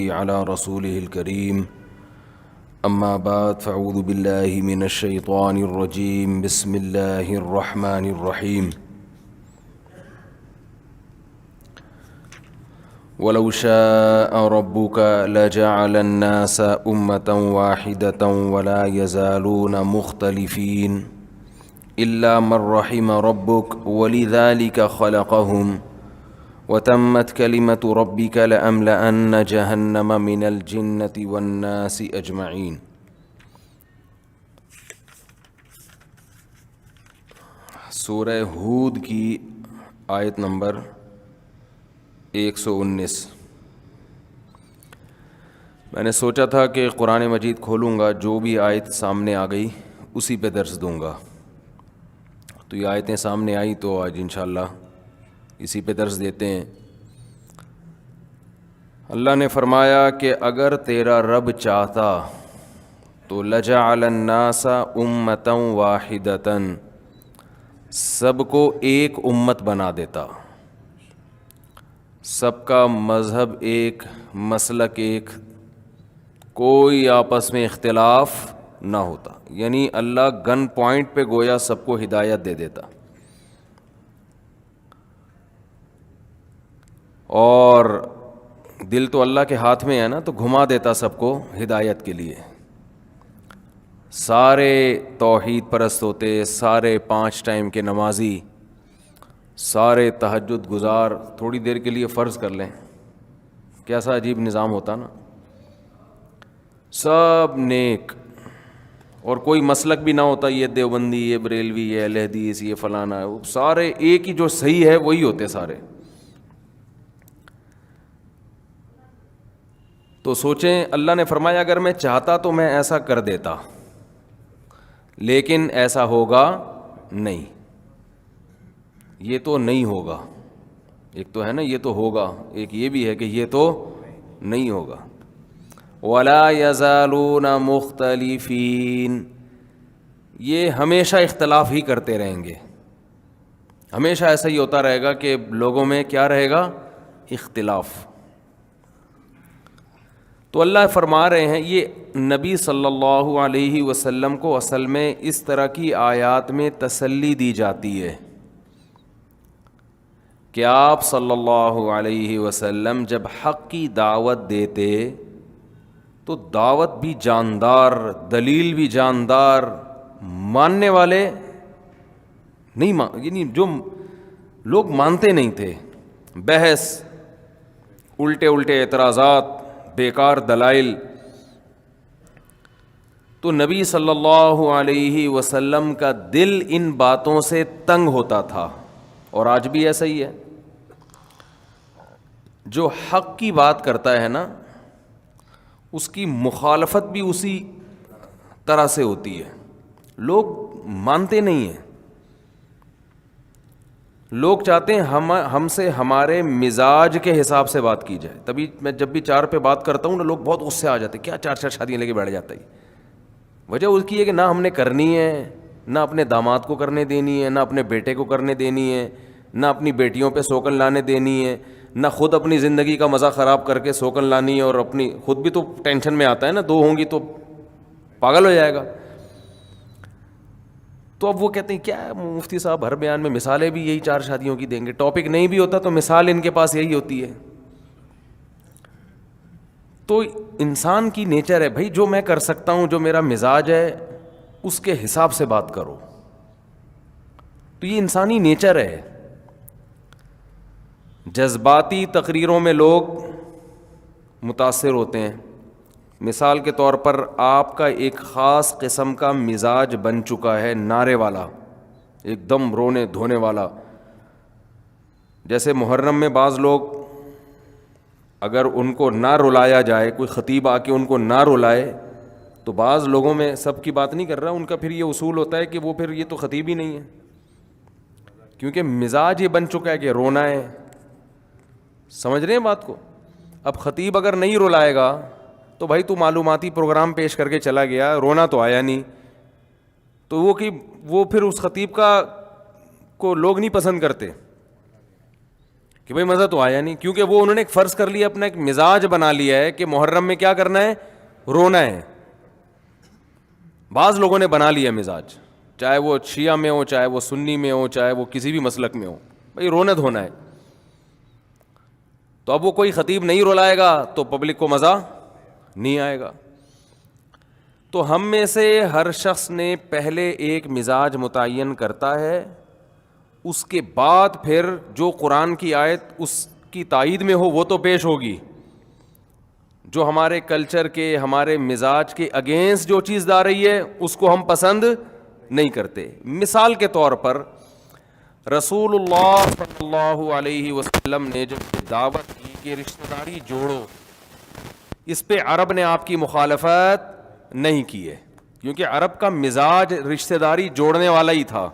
على رسوله الكريم أما بعد فأعوذ بالله من الشيطان الرجيم بسم الله الرحمن الرحيم ولو شاء ربك لجعل الناس أمة واحدة ولا يزالون مختلفين إلا من رحم ربك ولذلك خلقهم وتمت كلمة ربك لأملأن جهنم من الجنة والناس أجمعين۔ سورہ ہود کی آیت نمبر 119۔ میں نے سوچا تھا کہ قرآن مجید کھولوں گا، جو بھی آیت سامنے آ گئی اسی پہ درس دوں گا، تو یہ آیتیں سامنے آئی تو آج انشاءاللہ اسی پہ درس دیتے ہیں۔ اللہ نے فرمایا کہ اگر تیرا رب چاہتا تو لجعل الناس امۃ واحدۃ، سب کو ایک امت بنا دیتا، سب کا مذہب ایک، مسلک ایک، کوئی آپس میں اختلاف نہ ہوتا، یعنی اللہ گن پوائنٹ پہ گویا سب کو ہدایت دے دیتا۔ اور دل تو اللہ کے ہاتھ میں ہے نا، تو گھما دیتا سب کو ہدایت کے لیے۔ سارے توحید پرست ہوتے، سارے 5 ٹائم کے نمازی، سارے تہجد گزار، تھوڑی دیر کے لیے فرض کر لیں، کیسا عجیب نظام ہوتا نا، سب نیک، اور کوئی مسلک بھی نہ ہوتا، یہ دیوبندی، یہ بریلوی، یہ اہل حدیث، یہ فلانا، سارے ایک ہی جو صحیح ہے وہی ہوتے سارے۔ تو سوچیں، اللہ نے فرمایا اگر میں چاہتا تو میں ایسا کر دیتا، لیکن ایسا ہوگا نہیں، یہ تو نہیں ہوگا۔ ایک تو ہے نا یہ تو ہوگا، ایک یہ بھی ہے کہ یہ تو نہیں ہوگا۔ وَلَا يَزَالُونَ مُخْتَلِفِينَ، یہ ہمیشہ اختلاف ہی کرتے رہیں گے، ہمیشہ ایسا ہی ہوتا رہے گا کہ لوگوں میں کیا رہے گا؟ اختلاف۔ تو اللہ فرما رہے ہیں، یہ نبی صلی اللہ علیہ وسلم کو اصل میں اس طرح کی آیات میں تسلی دی جاتی ہے کہ آپ صلی اللہ علیہ وسلم جب حق کی دعوت دیتے تو دعوت بھی جاندار، دلیل بھی جاندار، ماننے والے نہیں یعنی جو لوگ مانتے نہیں تھے، بحث، الٹے اعتراضات، بیکار دلائل، تو نبی صلی اللہ علیہ وسلم کا دل ان باتوں سے تنگ ہوتا تھا، اور آج بھی ایسا ہی ہے۔ جو حق کی بات کرتا ہے نا، اس کی مخالفت بھی اسی طرح سے ہوتی ہے، لوگ مانتے نہیں ہیں، لوگ چاہتے ہیں ہم سے ہمارے مزاج کے حساب سے بات کی جائے۔ تبھی میں جب بھی 4 پہ بات کرتا ہوں نا، لوگ بہت غصے آ جاتے ہیں، کیا 4 شادیاں لے کے بیٹھ جاتا ہے۔ وجہ اس کی ہے کہ نہ ہم نے کرنی ہے، نہ اپنے داماد کو کرنے دینی ہے، نہ اپنے بیٹے کو کرنے دینی ہے، نہ اپنی بیٹیوں پہ سوکن لانے دینی ہے، نہ خود اپنی زندگی کا مزہ خراب کر کے سوکن لانی ہے، اور اپنی خود بھی تو ٹینشن میں آتا ہے نا، 2 ہوں گی تو پاگل ہو جائے گا۔ تو اب وہ کہتے ہیں کیا مفتی صاحب ہر بیان میں مثالیں بھی یہی 4 شادیوں کی دیں گے، ٹاپک نہیں بھی ہوتا تو مثال ان کے پاس یہی ہوتی ہے۔ تو انسان کی نیچر ہے بھائی، جو میں کر سکتا ہوں، جو میرا مزاج ہے، اس کے حساب سے بات کرو، تو یہ انسانی نیچر ہے۔ جذباتی تقریروں میں لوگ متاثر ہوتے ہیں۔ مثال کے طور پر آپ کا ایک خاص قسم کا مزاج بن چکا ہے، نعرے والا، ایک دم رونے دھونے والا۔ جیسے محرم میں بعض لوگ اگر ان کو نہ رلایا جائے، کوئی خطیب آ کے ان کو نہ رلائے، تو بعض لوگوں میں، سب کی بات نہیں کر رہا، ان کا پھر یہ اصول ہوتا ہے کہ وہ پھر یہ تو خطیب ہی نہیں ہے، کیونکہ مزاج یہ بن چکا ہے کہ رونا ہے۔ سمجھ رہے ہیں بات کو؟ اب خطیب اگر نہیں رلائے گا تو بھائی تو معلوماتی پروگرام پیش کر کے چلا گیا، رونا تو آیا نہیں، تو وہ پھر اس خطیب کو لوگ نہیں پسند کرتے، کہ بھائی مزہ تو آیا نہیں, کیونکہ وہ انہوں نے ایک فرض کر لیا, اپنا ایک مزاج بنا لیا ہے کہ محرم میں کیا کرنا ہے, رونا ہے. بعض لوگوں نے بنا لیا مزاج, چاہے وہ شیعہ میں ہو, چاہے وہ سنی میں ہو, چاہے وہ کسی بھی مسلک میں ہو, بھائی رونا دھونا ہے. تو اب وہ کوئی خطیب نہیں رلائے گا تو پبلک کو مزہ نہیں آئے گا. تو ہم میں سے ہر شخص نے پہلے ایک مزاج متعین کرتا ہے, اس کے بعد پھر جو قرآن کی آیت اس کی تائید میں ہو وہ تو پیش ہوگی. جو ہمارے کلچر کے, ہمارے مزاج کے اگینسٹ جو چیز آ رہی ہے اس کو ہم پسند نہیں کرتے. مثال کے طور پر رسول اللہ صلی اللہ علیہ وسلم نے جب دعوت کی کہ رشتہ داری جوڑو, اس پہ عرب نے آپ کی مخالفت نہیں کی ہے, کیونکہ عرب کا مزاج رشتہ داری جوڑنے والا ہی تھا.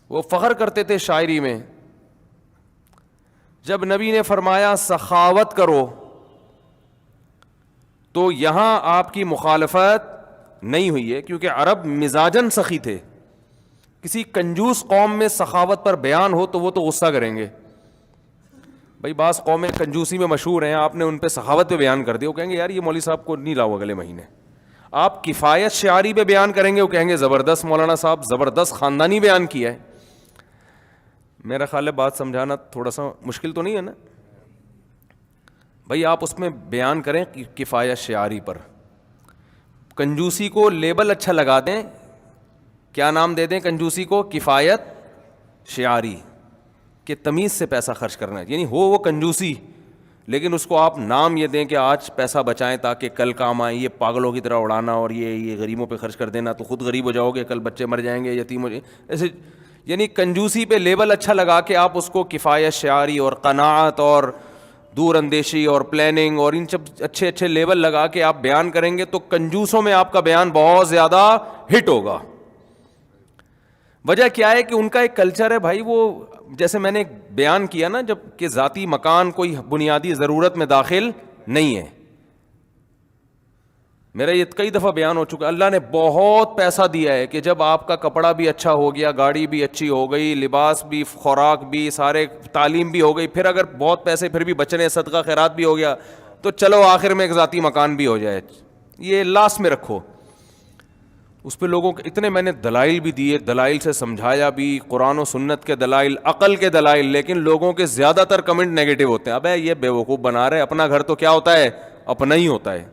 وہ فخر کرتے تھے شاعری میں. جب نبی نے فرمایا سخاوت کرو تو یہاں آپ کی مخالفت نہیں ہوئی ہے, کیونکہ عرب مزاجن سخی تھے. کسی کنجوس قوم میں سخاوت پر بیان ہو تو وہ تو غصہ کریں گے. بھائی بعض قومیں کنجوسی میں مشہور ہیں, آپ نے ان پہ سخاوت پہ بیان کر دیا, وہ کہیں گے یار یہ مولوی صاحب کو نہیں لاؤ اگلے مہینے. آپ کفایت شعاری پہ بیان کریں گے, وہ کہیں گے زبردست مولانا صاحب, زبردست خاندانی بیان کیا ہے. میرا خیال ہے بات سمجھانا تھوڑا سا مشکل تو نہیں ہے نا. بھائی آپ اس میں بیان کریں کفایت شعاری پر. کنجوسی کو لیبل اچھا لگا دیں, کیا نام دے دیں کنجوسی کو, کفایت شعاری, کہ تمیز سے پیسہ خرچ کرنا ہے. یعنی ہو وہ کنجوسی لیکن اس کو آپ نام یہ دیں کہ آج پیسہ بچائیں تاکہ کل کام آئیں. یہ پاگلوں کی طرح اڑانا اور یہ غریبوں پہ خرچ کر دینا تو خود غریب ہو جاؤ گے, کل بچے مر جائیں گے, یتیم ہو جائیں ایسے. یعنی کنجوسی پہ لیبل اچھا لگا کے آپ اس کو کفایت شعاری اور قناعت اور دور اندیشی اور پلاننگ اور ان سب اچھے اچھے لیبل لگا کے آپ بیان کریں گے تو کنجوسوں میں آپ کا بیان بہت زیادہ ہٹ ہوگا. وجہ کیا ہے کہ ان کا ایک کلچر ہے بھائی, وہ جیسے میں نے بیان کیا نا جب کہ ذاتی مکان کوئی بنیادی ضرورت میں داخل نہیں ہے. میرا یہ کئی دفعہ بیان ہو چکا, اللہ نے بہت پیسہ دیا ہے کہ جب آپ کا کپڑا بھی اچھا ہو گیا, گاڑی بھی اچھی ہو گئی, لباس بھی, خوراک بھی, سارے تعلیم بھی ہو گئی, پھر اگر بہت پیسے پھر بھی بچ رہے, صدقہ خیرات بھی ہو گیا, تو چلو آخر میں ایک ذاتی مکان بھی ہو جائے, یہ لاسٹ میں رکھو. اس پہ لوگوں کے اتنے میں نے دلائل بھی دیے, دلائل سے سمجھایا بھی, قرآن و سنت کے دلائل, عقل کے دلائل, لیکن لوگوں کے زیادہ تر کمنٹ نیگیٹو ہوتے ہیں. ابے یہ بیوقوف بنا رہے, اپنا گھر تو کیا ہوتا ہے, اپنا ہی ہوتا ہے.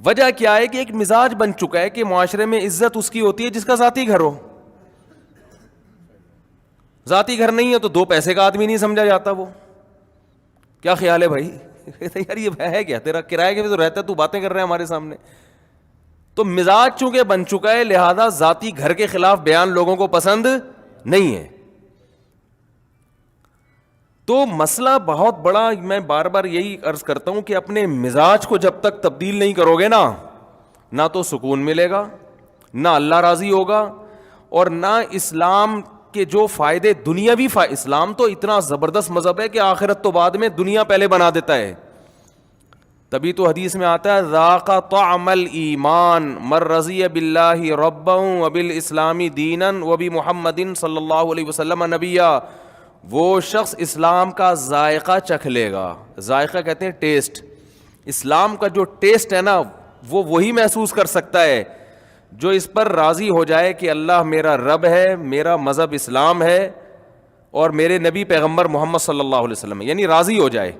وجہ کیا ہے کہ ایک مزاج بن چکا ہے کہ معاشرے میں عزت اس کی ہوتی ہے جس کا ذاتی گھر ہو. ذاتی گھر نہیں ہے تو دو پیسے کا آدمی نہیں سمجھا جاتا. وہ کیا خیال ہے بھائی, یار یہ ہے کیا, تیرا کرائے کے بھی تو رہتا ہے, تو باتیں کر رہے ہیں ہمارے سامنے. تو مزاج چونکہ بن چکا ہے لہذا ذاتی گھر کے خلاف بیان لوگوں کو پسند نہیں ہے. تو مسئلہ بہت بڑا, میں بار بار یہی عرض کرتا ہوں کہ اپنے مزاج کو جب تک تبدیل نہیں کرو گے نا, نہ تو سکون ملے گا, نہ اللہ راضی ہوگا, اور نہ اسلام کے جو فائدے دنیاوی اسلام تو اتنا زبردست مذہب ہے کہ آخرت تو بعد میں, دنیا پہلے بنا دیتا ہے. تبھی تو حدیث میں آتا ہے ذاق طعم الایمان من رضی باللہ ربا وبالاسلام دینا وبمحمد صلی اللہ علیہ وسلم نبیا. وہ شخص اسلام کا ذائقہ چکھ لے گا. ذائقہ کہتے ہیں ٹیسٹ. اسلام کا جو ٹیسٹ ہے نا وہ وہی محسوس کر سکتا ہے جو اس پر راضی ہو جائے کہ اللہ میرا رب ہے, میرا مذہب اسلام ہے اور میرے نبی پیغمبر محمد صلی اللہ علیہ وسلم ہے. یعنی راضی ہو جائے,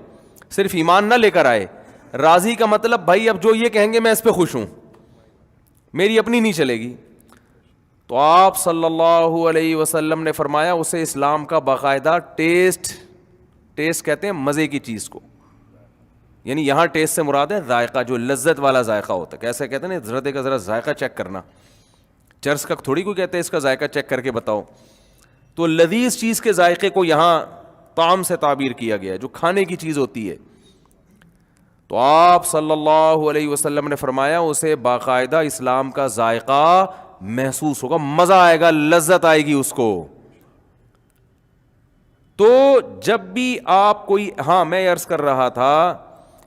صرف ایمان نہ لے کر آئے. راضی کا مطلب بھائی اب جو یہ کہیں گے میں اس پہ خوش ہوں, میری اپنی نہیں چلے گی. تو آپ صلی اللہ علیہ وسلم نے فرمایا اسے اسلام کا باقاعدہ ٹیسٹ کہتے ہیں مزے کی چیز کو. یعنی یہاں ٹیسٹ سے مراد ہے ذائقہ, جو لذت والا ذائقہ ہوتا ہے. کیسے کہتے ہیں ذرا ذرا ذائقہ چیک کرنا, چرس کا تھوڑی کوئی کہتے ہیں اس کا ذائقہ چیک کر کے بتاؤ. تو لذیذ چیز کے ذائقے کو یہاں طعام سے تعبیر کیا گیا ہے, جو کھانے کی چیز ہوتی ہے. تو آپ صلی اللہ علیہ وسلم نے فرمایا اسے باقاعدہ اسلام کا ذائقہ محسوس ہوگا, مزہ آئے گا, لذت آئے گی اس کو. تو جب بھی آپ کوئی, ہاں میں عرض کر رہا تھا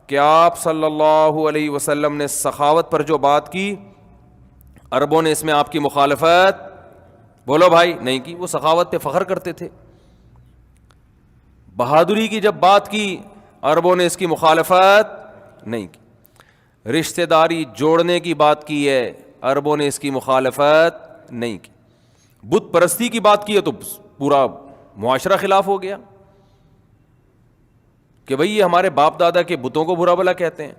کہ آپ صلی اللہ علیہ وسلم نے سخاوت پر جو بات کی, عربوں نے اس میں آپ کی مخالفت بولو بھائی نہیں کی. وہ سخاوت پہ فخر کرتے تھے. بہادری کی جب بات کی عربوں نے اس کی مخالفت نہیں کی. رشتہ داری جوڑنے کی بات کی ہے, عربوں نے اس کی مخالفت نہیں کی. بت پرستی کی بات کی ہے تو پورا معاشرہ خلاف ہو گیا کہ بھئی یہ ہمارے باپ دادا کے بتوں کو برا بھلا کہتے ہیں.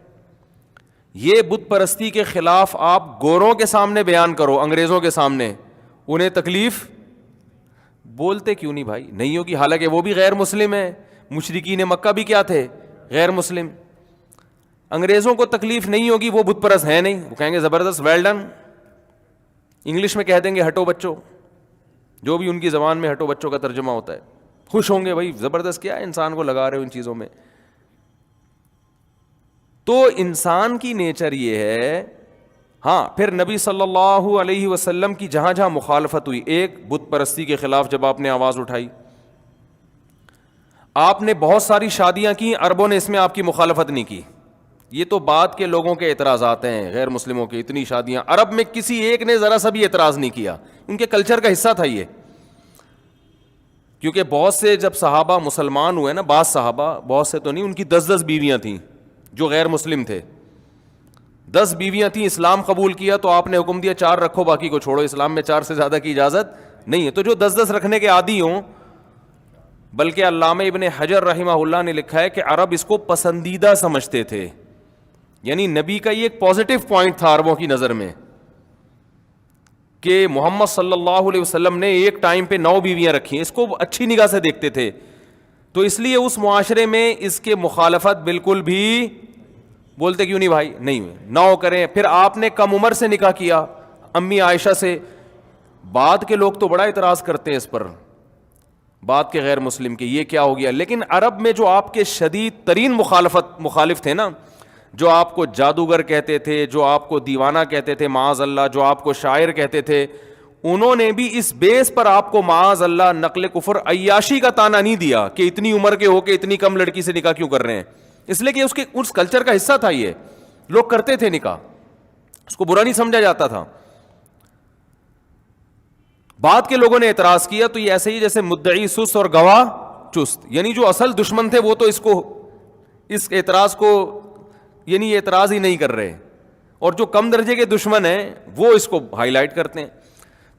یہ بت پرستی کے خلاف آپ گوروں کے سامنے بیان کرو, انگریزوں کے سامنے, انہیں تکلیف بولتے کیوں نہیں بھائی؟ نہیں ہوگی, حالانکہ وہ بھی غیر مسلم ہیں. مشرکین مکہ بھی کیا تھے؟ غیر مسلم. انگریزوں کو تکلیف نہیں ہوگی, وہ بت پرست ہیں نہیں, وہ کہیں گے زبردست, ویل ڈن. انگلش میں کہہ دیں گے ہٹو بچوں, جو بھی ان کی زبان میں ہٹو بچوں کا ترجمہ ہوتا ہے. خوش ہوں گے بھائی, زبردست, کیا انسان کو لگا رہے ہو ان چیزوں میں. تو انسان کی نیچر یہ ہے. ہاں, پھر نبی صلی اللہ علیہ وسلم کی جہاں جہاں مخالفت ہوئی, ایک بت پرستی کے خلاف جب آپ نے آواز اٹھائی, آپ نے بہت ساری شادیاں کی, عربوں نے اس میں آپ کی مخالفت نہیں کی. یہ تو بعد کے لوگوں کے اعتراضات ہیں, غیر مسلموں کے, اتنی شادیاں. عرب میں کسی ایک نے ذرا سا بھی اعتراض نہیں کیا, ان کے کلچر کا حصہ تھا یہ. کیونکہ بہت سے جب صحابہ مسلمان ہوئے نا, بعض صحابہ, بہت سے تو نہیں, ان کی 10 بیویاں تھیں جو غیر مسلم تھے. 10 بیویاں تھیں, اسلام قبول کیا تو آپ نے حکم دیا 4 رکھو, باقی کو چھوڑو. اسلام میں 4 سے زیادہ کی اجازت نہیں ہے. تو جو 10 رکھنے کے عادی ہوں, بلکہ علامہ ابن حجر رحمہ اللہ نے لکھا ہے کہ عرب اس کو پسندیدہ سمجھتے تھے. یعنی نبی کا یہ ایک پازیٹو پوائنٹ تھا عربوں کی نظر میں کہ محمد صلی اللہ علیہ وسلم نے ایک ٹائم پہ 9 بیویاں رکھی ہیں, اس کو اچھی نگاہ سے دیکھتے تھے. تو اس لیے اس معاشرے میں اس کے مخالفت بالکل بھی, بولتے کیوں نہیں بھائی, نہیں ہوئے, 9 کریں. پھر آپ نے کم عمر سے نکاح کیا امی عائشہ سے. بعد کے لوگ تو بڑا اعتراض کرتے ہیں اس پر, بعد کے غیر مسلم کے, یہ کیا ہو گیا. لیکن عرب میں جو آپ کے شدید ترین مخالف تھے نا, جو آپ کو جادوگر کہتے تھے, جو آپ کو دیوانہ کہتے تھے معاذ اللہ, جو آپ کو شاعر کہتے تھے, انہوں نے بھی اس بیس پر آپ کو معاذ اللہ نقل کفر عیاشی کا تانا نہیں دیا کہ اتنی عمر کے ہو کے اتنی کم لڑکی سے نکاح کیوں کر رہے ہیں. اس لیے کہ اس کلچر کا حصہ تھا, یہ لوگ کرتے تھے نکاح, اس کو برا نہیں سمجھا جاتا تھا. بعد کے لوگوں نے اعتراض کیا تو یہ ایسے ہی جیسے مدعی سست اور گواہ چست, یعنی جو اصل دشمن تھے وہ تو اس اعتراض کو یعنی یہ اعتراض ہی نہیں کر رہے, اور جو کم درجے کے دشمن ہیں وہ اس کو ہائی لائٹ کرتے ہیں.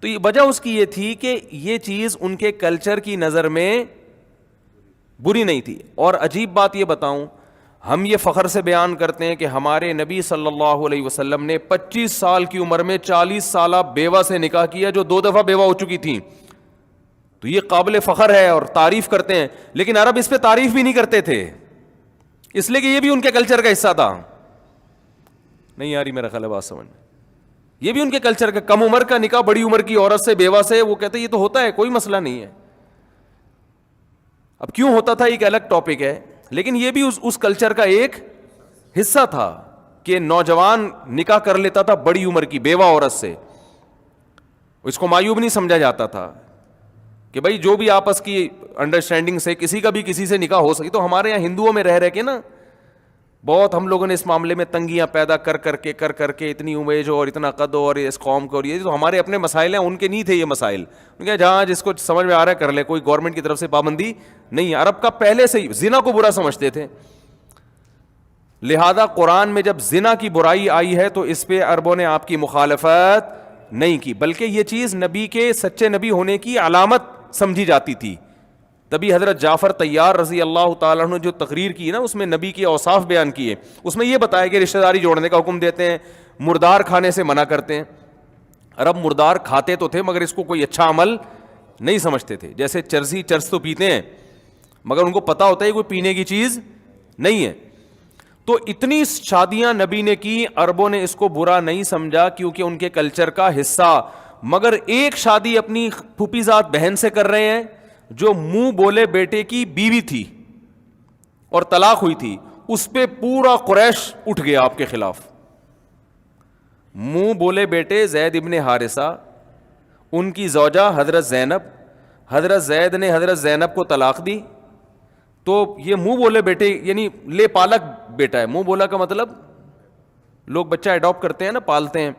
تو یہ وجہ اس کی یہ تھی کہ یہ چیز ان کے کلچر کی نظر میں بری نہیں تھی. اور عجیب بات یہ بتاؤں, ہم یہ فخر سے بیان کرتے ہیں کہ ہمارے نبی صلی اللہ علیہ وسلم نے 25 سال کی عمر میں 40 سالہ بیوہ سے نکاح کیا جو 2 دفعہ بیوہ ہو چکی تھیں. تو یہ قابل فخر ہے اور تعریف کرتے ہیں. لیکن عرب اس پہ تعریف بھی نہیں کرتے تھے, اس لیے کہ یہ بھی ان کے کلچر کا حصہ تھا. نہیں یار, میرا خیال ہے بات سمجھ میں, یہ بھی ان کے کلچر کا. کم عمر کا نکاح بڑی عمر کی عورت سے, بیوہ سے, وہ کہتے ہیں یہ تو ہوتا ہے, کوئی مسئلہ نہیں ہے. اب کیوں ہوتا تھا ایک الگ ٹاپک ہے, لیکن یہ بھی اس کلچر کا ایک حصہ تھا کہ نوجوان نکاح کر لیتا تھا بڑی عمر کی بیوہ عورت سے. اس کو معیوب نہیں سمجھا جاتا تھا کہ بھائی جو بھی آپس کی انڈرسٹینڈنگ سے کسی کا بھی کسی سے نکاح ہو سکی. تو ہمارے یہاں ہندوؤں میں رہ کے نا بہت ہم لوگوں نے اس معاملے میں تنگیاں پیدا کر کر کے اتنی امیج اور اتنا قد اور اس قوم کو, اور یہ جو ہمارے اپنے مسائل ہیں ان کے نہیں تھے یہ مسائل. جہاں جس کو سمجھ میں آ رہا ہے کر لے, کوئی گورنمنٹ کی طرف سے پابندی نہیں ہے. عرب کا پہلے سے ہی زنا کو برا سمجھتے تھے, لہذا قرآن میں جب زنا کی برائی آئی ہے تو اس پہ عربوں نے آپ کی مخالفت نہیں کی, بلکہ یہ چیز نبی کے سچے نبی ہونے کی علامت سمجھی جاتی تھی. تبھی حضرت جعفر طیار رضی اللہ تعالیٰ عنہ جو تقریر کی نا, اس میں نبی کے اوصاف بیان کیے. اس میں یہ بتایا کہ رشتہ داری جوڑنے کا حکم دیتے ہیں, مردار کھانے سے منع کرتے ہیں. عرب مردار کھاتے تو تھے مگر اس کو کوئی اچھا عمل نہیں سمجھتے تھے. جیسے چرس تو پیتے ہیں مگر ان کو پتا ہوتا ہے کوئی پینے کی چیز نہیں ہے. تو اتنی شادیاں نبی نے کی, عربوں نے اس کو برا نہیں سمجھا کیونکہ ان کے کلچر کا حصہ. مگر ایک شادی اپنی پھوپھی زاد بہن سے کر رہے ہیں جو منہ بولے بیٹے کی بیوی تھی اور طلاق ہوئی تھی, اس پہ پورا قریش اٹھ گیا آپ کے خلاف. منہ بولے بیٹے زید ابن حارثہ, ان کی زوجہ حضرت زینب, حضرت زید نے حضرت زینب کو طلاق دی. تو یہ منہ بولے بیٹے یعنی لے پالک بیٹا ہے. منہ بولا کا مطلب لوگ بچہ اڈاپٹ کرتے ہیں نا, پالتے ہیں.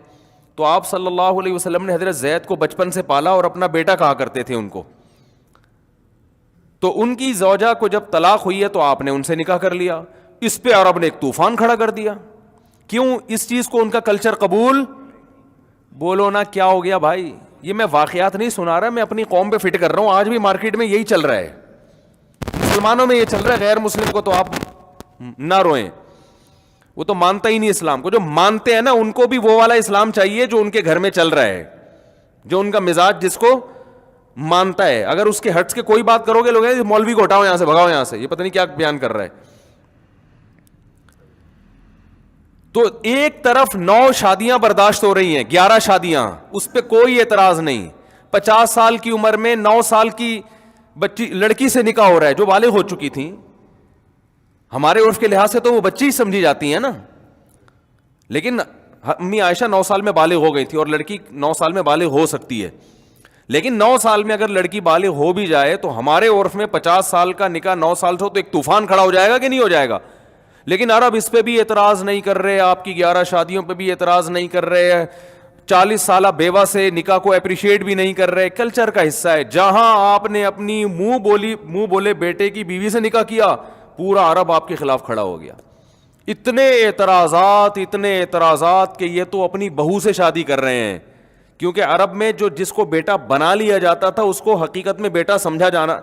تو آپ صلی اللہ علیہ وسلم نے حضرت زید کو بچپن سے پالا اور اپنا بیٹا کہا کرتے تھے ان کو. تو ان کی زوجہ کو جب طلاق ہوئی ہے تو آپ نے ان سے نکاح کر لیا. اس پہ عرب نے ایک طوفان کھڑا کر دیا. کیوں؟ اس چیز کو ان کا کلچر قبول. بولو نا کیا ہو گیا بھائی؟ یہ میں واقعات نہیں سنا رہا, میں اپنی قوم پہ فٹ کر رہا ہوں. آج بھی مارکیٹ میں یہی چل رہا ہے, مسلمانوں میں یہ چل رہا ہے. غیر مسلم کو تو آپ نہ روئیں, وہ تو مانتا ہی نہیں اسلام کو. جو مانتے ہیں نا ان کو بھی وہ والا اسلام چاہیے جو ان کے گھر میں چل رہا ہے, جو ان کا مزاج جس کو مانتا ہے. اگر اس کے ہٹس کے کوئی بات کرو گے, لوگ مولوی کو ہٹاؤ یہاں سے, بھگاؤ یہاں سے, یہ پتہ نہیں کیا بیان کر رہا ہے. تو ایک طرف 9 شادیاں برداشت ہو رہی ہیں, 11 شادیاں, اس پہ کوئی اعتراض نہیں. 50 سال کی عمر میں 9 سال کی بچی لڑکی سے نکاح ہو رہا ہے جو بالغ ہو چکی تھیں. ہمارے عرف کے لحاظ سے تو وہ بچی ہی سمجھی جاتی ہیں نا, لیکن امی عائشہ 9 سال میں بالغ ہو گئی تھی, اور لڑکی 9 سال میں بالغ ہو سکتی ہے. لیکن 9 سال میں اگر لڑکی بالغ ہو بھی جائے تو ہمارے عرف میں 50 سال کا نکاح 9 سال سے ہو تو ایک طوفان کھڑا ہو جائے گا کہ نہیں ہو جائے گا. لیکن عرب اس پہ بھی اعتراض نہیں کر رہے, آپ کی 11 شادیوں پہ بھی اعتراض نہیں کر رہے, 40 سالہ بیوہ سے نکاح کو اپریشیٹ بھی نہیں کر رہے. کلچر کا حصہ ہے. جہاں آپ نے اپنی منہ بولے بیٹے کی بیوی سے نکاح کیا, پورا عرب آپ کے خلاف کھڑا ہو گیا. اتنے اعتراضات کہ یہ تو اپنی بہو سے شادی کر رہے ہیں. کیونکہ عرب میں جو جس کو بیٹا بنا لیا جاتا تھا اس کو حقیقت میں بیٹا سمجھا جانا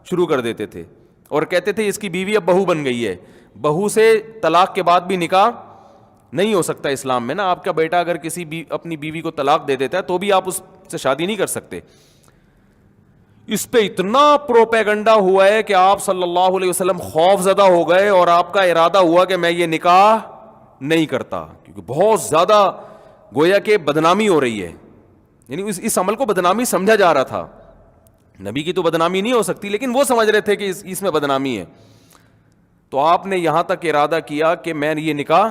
شروع کر دیتے تھے, اور کہتے تھے اس کی بیوی اب بہو بن گئی ہے. بہو سے طلاق کے بعد بھی نکاح نہیں ہو سکتا اسلام میں نا. آپ کا بیٹا اگر اپنی بیوی کو طلاق دے دیتا ہے تو بھی آپ اس سے شادی نہیں کر سکتے. اس پہ اتنا پروپیگنڈا ہوا ہے کہ آپ صلی اللہ علیہ وسلم خوف زدہ ہو گئے, اور آپ کا ارادہ ہوا کہ میں یہ نکاح نہیں کرتا, کیونکہ بہت زیادہ گویا کہ بدنامی ہو رہی ہے. یعنی اس عمل کو بدنامی سمجھا جا رہا تھا. نبی کی تو بدنامی نہیں ہو سکتی, لیکن وہ سمجھ رہے تھے کہ اس میں بدنامی ہے. تو آپ نے یہاں تک ارادہ کیا کہ میں یہ نکاح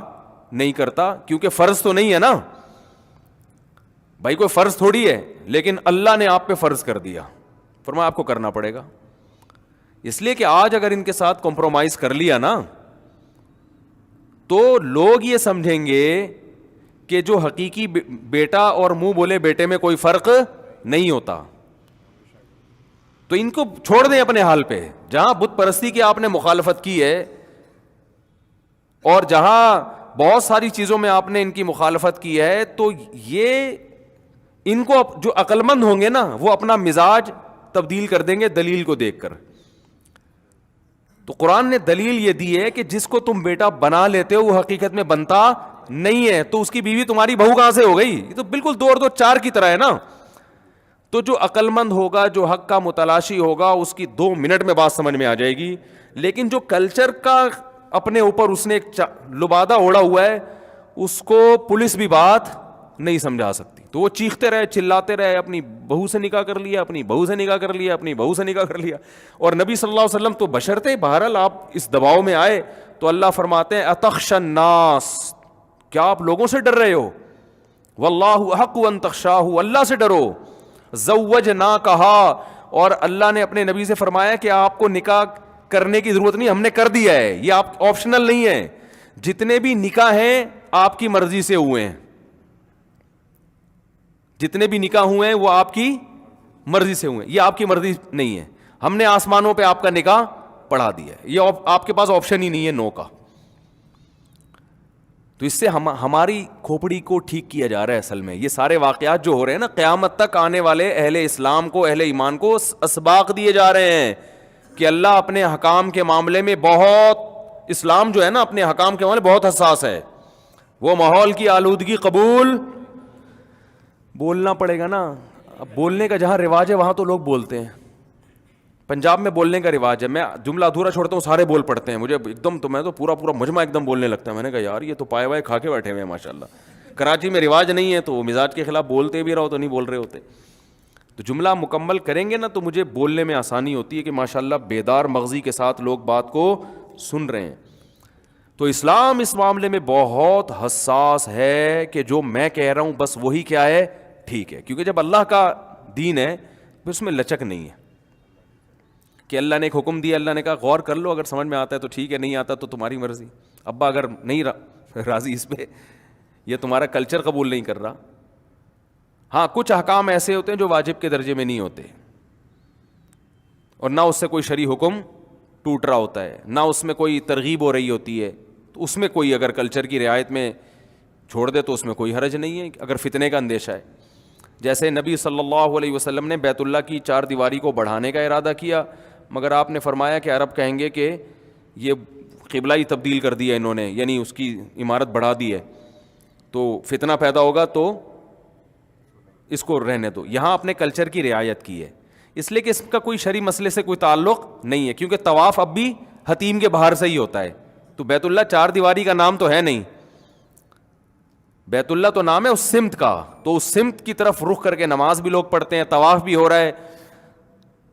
نہیں کرتا, کیونکہ فرض تو نہیں ہے نا بھائی, کوئی فرض تھوڑی ہے, لیکن اللہ نے آپ پہ فرض کر دیا, فرمایا آپ کو کرنا پڑے گا. اس لیے کہ آج اگر ان کے ساتھ کمپرومائز کر لیا نا تو لوگ یہ سمجھیں گے کہ جو حقیقی بیٹا اور منہ بولے بیٹے میں کوئی فرق نہیں ہوتا. تو ان کو چھوڑ دیں اپنے حال پہ. جہاں بت پرستی کی آپ نے مخالفت کی ہے, اور جہاں بہت ساری چیزوں میں آپ نے ان کی مخالفت کی ہے, تو یہ ان کو جو عقل مند ہوں گے نا وہ اپنا مزاج تبدیل کر دیں گے دلیل کو دیکھ کر. تو قرآن نے دلیل یہ دی ہے کہ جس کو تم بیٹا بنا لیتے ہو وہ حقیقت میں بنتا نہیں ہے, تو اس کی بیوی تمہاری بہو کہاں سے ہو گئی؟ یہ تو بالکل 2 اور 2 4 کی طرح ہے نا. تو جو عقل مند ہوگا, جو حق کا متلاشی ہوگا, اس کی 2 منٹ میں بات سمجھ میں آ جائے گی. لیکن جو کلچر کا اپنے اوپر اس نے ایک لبادہ اوڑا ہوا ہے, اس کو پولیس بھی بات نہیں سمجھا سکتی. تو وہ چیختے رہے, چلاتے رہے, اپنی بہو سے نکاح کر لیا, اپنی بہو سے نکاح کر لیا, اپنی بہو سے نکاح کر لیا. اور نبی صلی اللہ علیہ وسلم تو بشر تھے. بہرحال آپ اس دباؤ میں آئے تو اللہ فرماتے ہیں اتخش الناس, کیا آپ لوگوں سے ڈر رہے ہو؟ واللہ احق ان تخشاہ, اللہ سے ڈرو. زوجنا کہا, اور اللہ نے اپنے نبی سے فرمایا کہ آپ کو نکاح کرنے کی ضرورت نہیں, ہم نے کر دیا ہے, یہ آپ آپشنل نہیں ہے. جتنے بھی نکاح ہیں آپ کی مرضی سے ہوئے ہیں, جتنے بھی نکاح ہوئے ہیں وہ آپ کی مرضی سے ہوئے ہیں, یہ آپ کی مرضی نہیں ہے. ہم نے آسمانوں پہ آپ کا نکاح پڑھا دیا ہے, یہ آپ کے پاس آپشن ہی نہیں ہے نو کا. تو اس سے ہماری کھوپڑی کو ٹھیک کیا جا رہا ہے. اصل میں یہ سارے واقعات جو ہو رہے ہیں نا, قیامت تک آنے والے اہل اسلام کو, اہل ایمان کو اسباق دیے جا رہے ہیں کہ اللہ اپنے حکام کے معاملے میں بہت, اسلام جو ہے نا اپنے حکام کے معاملے بہت حساس ہے. وہ ماحول کی آلودگی قبول بولنا پڑے گا نا. اب بولنے کا جہاں رواج ہے وہاں تو لوگ بولتے ہیں. پنجاب میں بولنے کا رواج ہے, میں جملہ ادھورا چھوڑتا ہوں سارے بول پڑتے ہیں, مجھے ایک دم, تو میں تو پورا مجمع ایک دم بولنے لگتا ہے. میں نے کہا یار یہ تو پائے وائے کھا کے بیٹھے ہوئے ہیں ماشاء اللہ. کراچی میں رواج نہیں ہے تو مزاج کے خلاف بولتے بھی رہو تو نہیں بول رہے ہوتے. تو جملہ مکمل کریں گے نا تو مجھے بولنے میں آسانی ہوتی ہے کہ ماشاء اللہ بیدار مغزی کے ساتھ لوگ بات کو سن رہے ہیں. تو اسلام اس معاملے میں بہت حساس ہے کہ جو میں کہہ رہا ہوں بس وہی کیا ہے ٹھیک ہے. کیونکہ جب اللہ کا دین ہے پھر اس میں لچک نہیں ہے کہ اللہ نے ایک حکم دیا, اللہ نے کہا غور کر لو, اگر سمجھ میں آتا ہے تو ٹھیک ہے, نہیں آتا تو تمہاری مرضی. ابا اگر نہیں راضی اس پہ, یہ تمہارا کلچر قبول نہیں کر رہا. ہاں کچھ احکام ایسے ہوتے ہیں جو واجب کے درجے میں نہیں ہوتے, اور نہ اس سے کوئی شرعی حکم ٹوٹ رہا ہوتا ہے, نہ اس میں کوئی ترغیب ہو رہی ہوتی ہے, تو اس میں کوئی اگر کلچر کی رعایت میں چھوڑ دے تو اس میں کوئی حرج نہیں ہے اگر فتنے کا اندیشہ ہے. جیسے نبی صلی اللہ علیہ وسلم نے بیت اللہ کی 4 دیواری کو بڑھانے کا ارادہ کیا, مگر آپ نے فرمایا کہ عرب کہیں گے کہ یہ قبلہ ہی تبدیل کر دیا انہوں نے, یعنی اس کی عمارت بڑھا دی ہے, تو فتنہ پیدا ہوگا تو اس کو رہنے دو. یہاں اپنے کلچر کی رعایت کی ہے, اس لیے کہ اس کا کوئی شرعی مسئلے سے کوئی تعلق نہیں ہے, کیونکہ طواف اب بھی حتیم کے باہر سے ہی ہوتا ہے. تو بیت اللہ 4 دیواری کا نام تو ہے نہیں, بیت اللہ تو نام ہے اس سمت کا, تو اس سمت کی طرف رخ کر کے نماز بھی لوگ پڑھتے ہیں, طواف بھی ہو رہا ہے.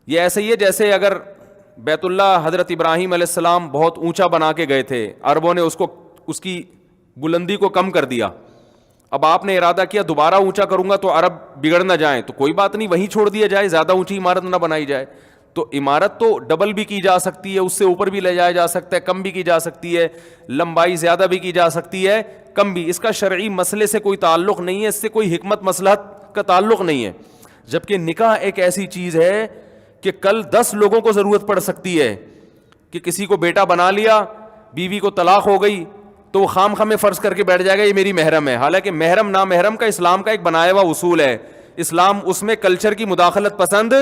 یہ ایسے ہی ہے جیسے اگر بیت اللہ حضرت ابراہیم علیہ السلام بہت اونچا بنا کے گئے تھے, عربوں نے اس کی بلندی کو کم کر دیا, اب آپ نے ارادہ کیا دوبارہ اونچا کروں گا تو عرب بگڑ نہ جائیں, تو کوئی بات نہیں, وہیں چھوڑ دیا جائے, زیادہ اونچی عمارت نہ بنائی جائے. تو عمارت تو ڈبل بھی کی جا سکتی ہے, اس سے اوپر بھی لے جایا جا سکتا ہے, کم بھی کی جا سکتی ہے, لمبائی زیادہ بھی کی جا سکتی ہے, کم بھی. اس کا شرعی مسئلے سے کوئی تعلق نہیں ہے, اس سے کوئی حکمت مصلحت کا تعلق نہیں ہے. جبکہ نکاح ایک ایسی چیز ہے کہ کل 10 لوگوں کو ضرورت پڑ سکتی ہے, کہ کسی کو بیٹا بنا لیا, بیوی کو طلاق ہو گئی, تو وہ خام خامے فرض کر کے بیٹھ جائے گا یہ میری محرم ہے, حالانکہ محرم نامحرم کا اسلام کا ایک بنایا ہوا اصول ہے. اسلام اس میں کلچر کی مداخلت پسند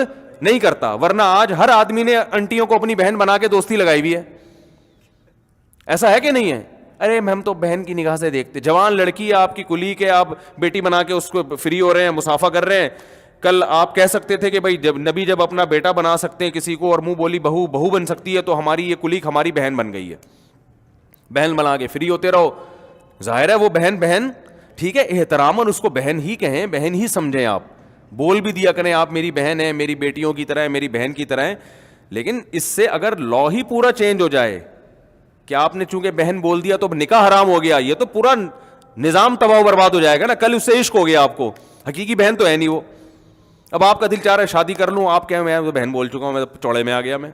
نہیں کرتا, ورنہ آج ہر آدمی نے انٹیوں کو اپنی بہن بنا کے دوستی لگائی ہوئی ہے. ایسا ہے کہ نہیں ہے؟ ارے ہم تو بہن کی نگاہ سے دیکھتے, جوان لڑکی ہے آپ کی کلیگ ہے, آپ بیٹی بنا کے اس کو فری ہو رہے ہیں, مسافہ کر رہے ہیں. کل آپ کہہ سکتے تھے کہ بھائی جب نبی جب اپنا بیٹا بنا سکتے ہیں کسی کو, اور منہ بولی بہو بن سکتی ہے, تو ہماری یہ کلیگ ہماری بہن بن گئی ہے, بہن بنا کے فری ہوتے رہو. ظاہر ہے وہ بہن ٹھیک ہے, احتراماً اس کو بہن ہی کہیں, بہن ہی سمجھیں, آپ بول بھی دیا کریں آپ میری بہن ہے, میری بیٹیوں کی طرح ہے, میری بہن کی طرح ہے. لیکن اس سے اگر لا ہی پورا چینج ہو جائے کہ آپ نے چونکہ بہن بول دیا تو اب نکاح حرام ہو گیا, یہ تو پورا نظام تباہ و برباد ہو جائے گا نا. کل اس سے عشق ہو گیا آپ کو, حقیقی بہن تو ہے نہیں وہ. اب آپ کا دل چاہ رہا ہے شادی کر لوں, آپ کہیں میں تو بہن بول چکا ہوں, میں چوڑے میں آ گیا میں.